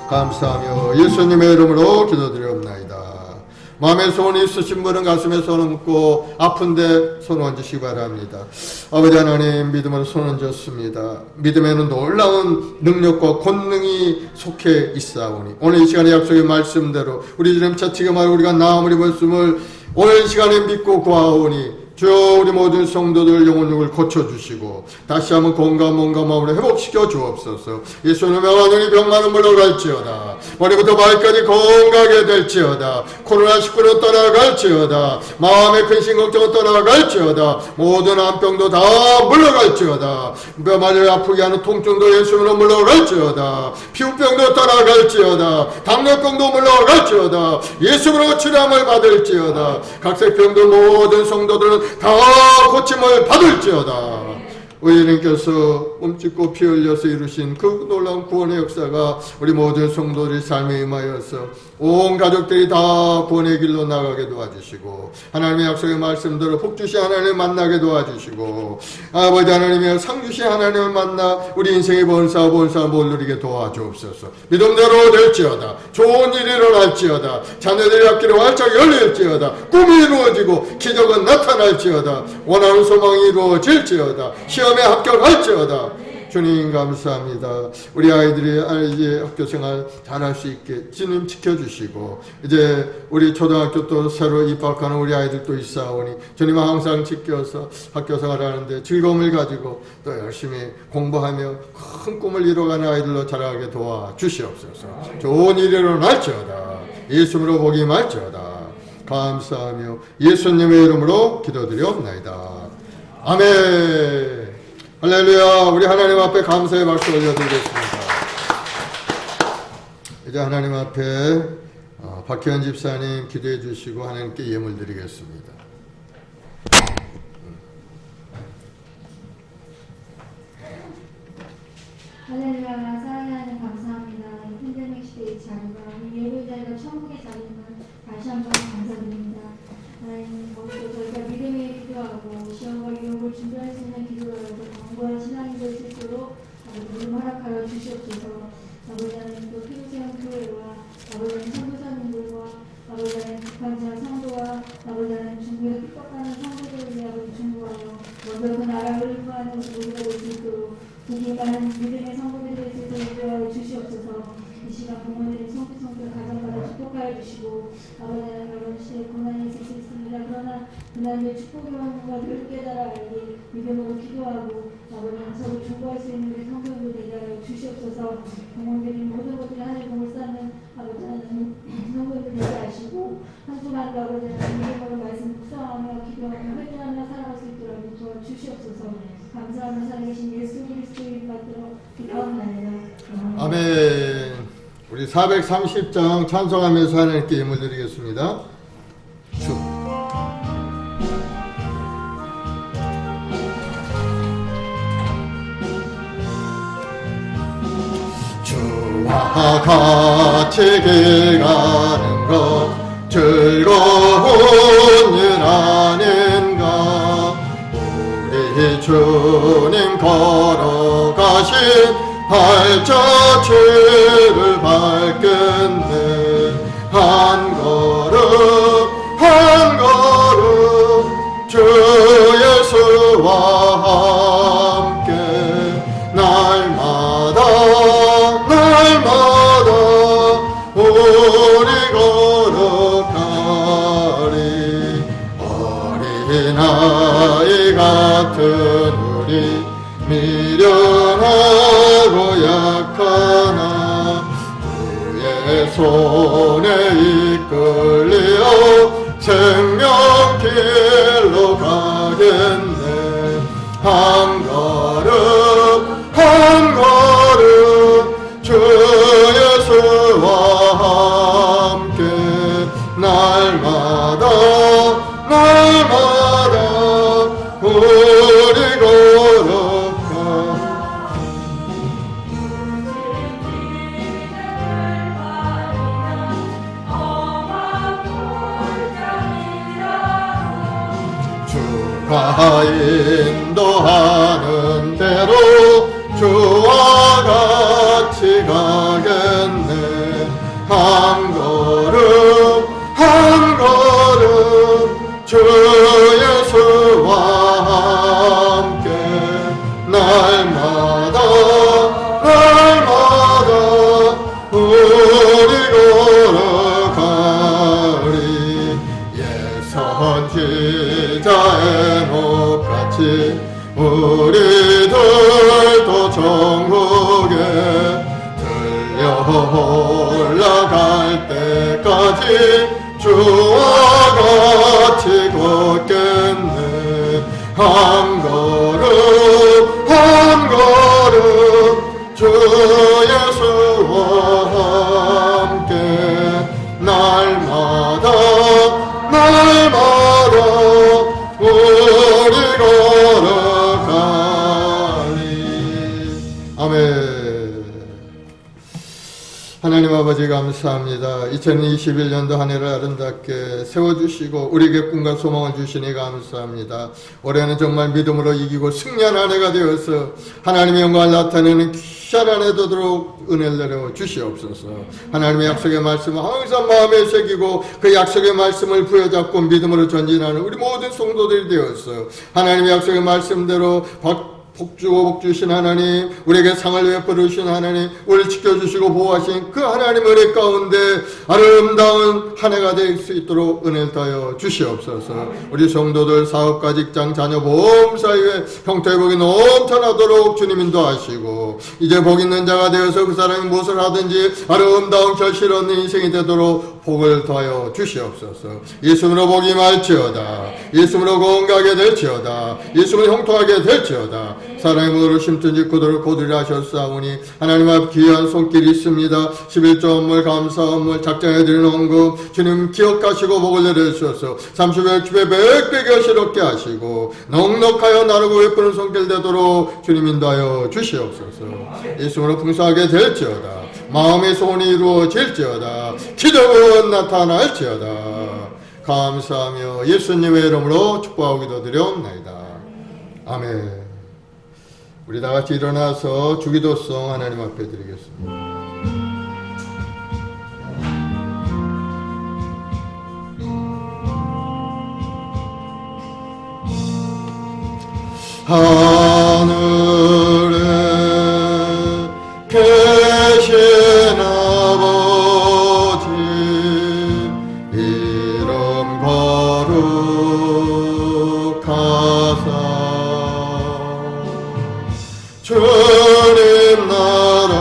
감사하며 예수님의 이름으로 기도드리옵나이다. 마음에 소원이 있으신 분은 가슴에 손을 얹고 아픈데 손을 얹으시기 바랍니다. 아버지 하나님, 믿음으로 손을 얹었습니다. 믿음에는 놀라운 능력과 권능이 속해 있사오니 오늘 이 시간에 약속의 말씀대로 우리 주님 차치게 말 우리가 나음을 입었음을 오늘 이 시간에 믿고 구하오니 주여 우리 모든 성도들 영혼력을 고쳐주시고 다시 한번 건강 몸과 마음을 회복시켜 주옵소서. 예수님의 완전히 병만은 물러갈지어다. 머리부터 발까지 건강하게 될지어다. 코로나19는 떠나갈지어다. 마음의 근심 걱정은 떠나갈지어다. 모든 암병도 다 물러갈지어다. 뼈마를 아프게 하는 통증도 예수님으로 물러갈지어다. 피부병도 떠나갈지어다. 당뇨병도 물러갈지어다. 예수님으로 치료함을 받을지어다. 각색병도 모든 성도들은 다 고침을 받을지어다. 의인님께서 몸짓고 피 흘려서 이루신 그 놀라운 구원의 역사가 우리 모든 성도들의 삶에 임하여서 온 가족들이 다 구원의 길로 나가게 도와주시고 하나님의 약속의 말씀대로 복주신 하나님을 만나게 도와주시고 아버지 하나님의 상주신 하나님을 만나 우리 인생의 본사와 못 누리게 도와주옵소서. 믿음대로 될지어다. 좋은 일이 일어날지어다. 자녀들의 앞길이 활짝 열릴지어다. 꿈이 이루어지고 기적은 나타날지어다. 원하는 소망이 이루어질지어다. 시험에 합격할지어다. 주님 감사합니다. 우리 아이들이 이제 학교생활 잘할 수 있게 주님 지켜주시고 이제 우리 초등학교 또 새로 입학하는 우리 아이들도 있사오니 주님 항상 지켜서 학교생활 하는데 즐거움을 가지고 또 열심히 공부하며 큰 꿈을 이뤄가는 아이들로 자라게 도와주시옵소서. 좋은 일이 일어날지어다. 예수님으로 복이 말지어다. 감사하며 예수님의 이름으로 기도드리옵나이다. 아멘. 할렐루야. 우리 하나님 앞에 감사의 박수 올려드리겠습니다. 이제 하나님 앞에 박희원 집사님 기도해 주시고 하나님께 예물 드리겠습니다. 할렐루야. 사랑의 하나님 감사합니다. 이 팬데믹 시대의 자리가 이 예배자리가 천국의 자리임을 다시 한번 감사드립니다. 하나님 거기서 저희가 믿음의 기도하고 시험과 유혹을 준비할 수 있는 기도를 하고 강구한 신앙이 될 수 있도록 아버지 허락하여 주시옵소서. 아버지 하나님 또 피부세운 교회와 아버지 하나님 선교사님들과 아버지 하나님 북한지한 성도와 아버지 하나님 중국에 핍박하는 성도들을 위해 아버지 중보하여 먼저 그 나라를 인도하는 모두가 될 수 있도록 부지런한 믿음의 성도들에 대해서 인도하여 주시옵소서. 이 시간 부모들이 성필 가정마다 축복하여 주시고 아버지 하나님 이번 시대에 고난이 있을 수 있습니다. 그러나 그날의 축복의 원과 늘 깨달아 알기 믿음으로 기도하고 아버지 하나님 서로 중보할 수 있는 우리 성도들 되게 하여 주시옵소서. 부모들이 모든 것들이 하늘 공을 쌓는 아버지 하나님 성도들 되게 하시고 한 주간도 아버지 하나님 믿음으로 말씀 묵상하며 기도하며 회개하며 살아갈 수 있도록 도와주시옵소서. 감사하며 살아계신 예수 그리스도의 이름 받들어 기도합니다. 아멘. 우리 430장 찬송하면서 하나님께 예물 드리겠습니다. 주 주와 같이 길 가는 것 즐거운 일 아닌가. 우리 주님 걸어가신 발자취를 밟겠네. 한 걸음 한 걸음 주 예수와 함께 날마다 날마다 우리 걸어가리. 어린아이 같은 우리 미련하고 약하나 주의 손에 이끌려 생명길로 가겠네. 한 걸음 한 걸음 주 예수와 함께 날마다 날마다 우리 걸어가. 주가 인도하는 대로 주와 같이 가겠네. 한 걸음 한 걸음 주 예수와 함께 날마다 날마다 우리 걸어가리. 예선지자의 목같이 우리들도 천국에 들려 올라갈 때까지 주와 같이 걷겠네. 한 걸음 한 걸음 주 예수와 함께 날마다 날마다 우리 걸어가리. 아멘. 하나님 아버지 감사합니다. 2021년도 한 해를 아름답게 세워주시고 우리에게 꿈과 소망을 주시니 감사합니다. 올해는 정말 믿음으로 이기고 승리한 한 해가 되어서 하나님의 영광을 나타내는 귀한 한 해 되도록 은혜를 내려 주시옵소서. 하나님의 약속의 말씀을 항상 마음에 새기고 그 약속의 말씀을 부여잡고 믿음으로 전진하는 우리 모든 성도들이 되어서 하나님의 약속의 말씀대로 복주고 복주신 하나님, 우리에게 상을 베풀으신 하나님, 우리를 지켜주시고 보호하신 그 하나님 은혜 가운데 아름다운 한 해가 될 수 있도록 은혜를 더하여 주시옵소서. 우리 성도들 사업과 직장, 자녀, 보험 사이에 형통의 복이 넘쳐나도록 주님 인도하시고 이제 복 있는 자가 되어서 그 사람이 무엇을 하든지 아름다운 결실 얻는 인생이 되도록 복을 더하여 주시옵소서. 예수님으로 복이 말지어다. 예수님으로 건강하게 될지어다. 예수님으로 형통하게 될지어다. 사랑의 문으로 심든 짓고도를 고들이라 하셨사오니 하나님 앞 귀한 손길이 있습니다. 11조 헌물, 감사 헌물, 작정해드리는 헌금 주님 기억하시고 복을 내려주셔서 30여 주에 백배 결실없게 하시고 넉넉하여 나누고 베푸는 손길 되도록 주님 인도하여 주시옵소서. 예수님으로 풍성하게 될지어다. 마음의 소원이 이루어질지어다. 기적은 나타날지어다. 감사하며 예수님의 이름으로 축복하고 기도드려옵나이다. 아멘. 우리 다 같이 일어나서 주기도송 하나님 앞에 드리겠습니다. 하늘에 계신 아버지 이름 거룩하사 주님 나라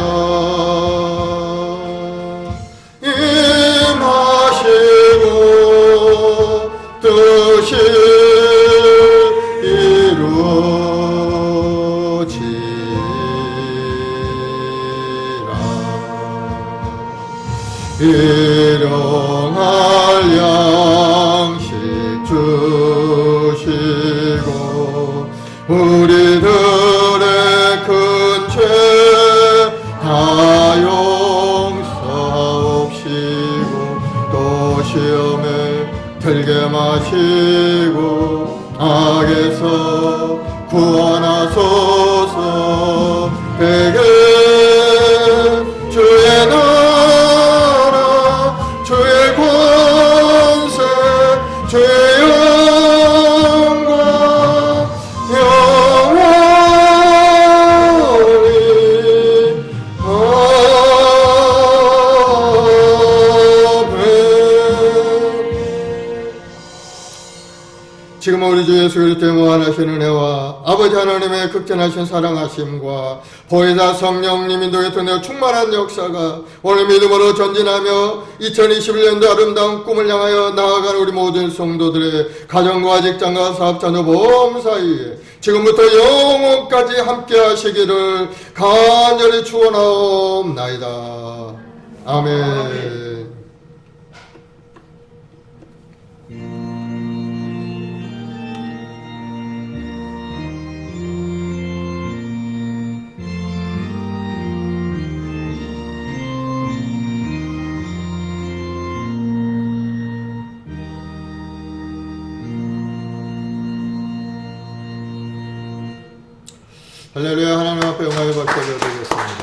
임하시고 뜻이 이루어지라. 일용할 양식 주시고 우리들의 큰 죄 다요 시험에 들게 마시고 악에서 구원하소서. 대개 주의 나라 주의 권세 주의 영광 영원히 지금 우리 주 예수 그리스도의 무한하신 은혜와 아버지 하나님의 극진하신 사랑하심과 보혜사 성령님 인도에 통해 충만한 역사가 오늘 믿음으로 전진하며 2021년도 아름다운 꿈을 향하여 나아가는 우리 모든 성도들의 가정과 직장과 사업자녀 모험 사이에 지금부터 영원까지 함께 하시기를 간절히 축원하옵나이다. 아멘. 할렐루야. 하나님 앞에 영광의 박수를 드리겠습니다.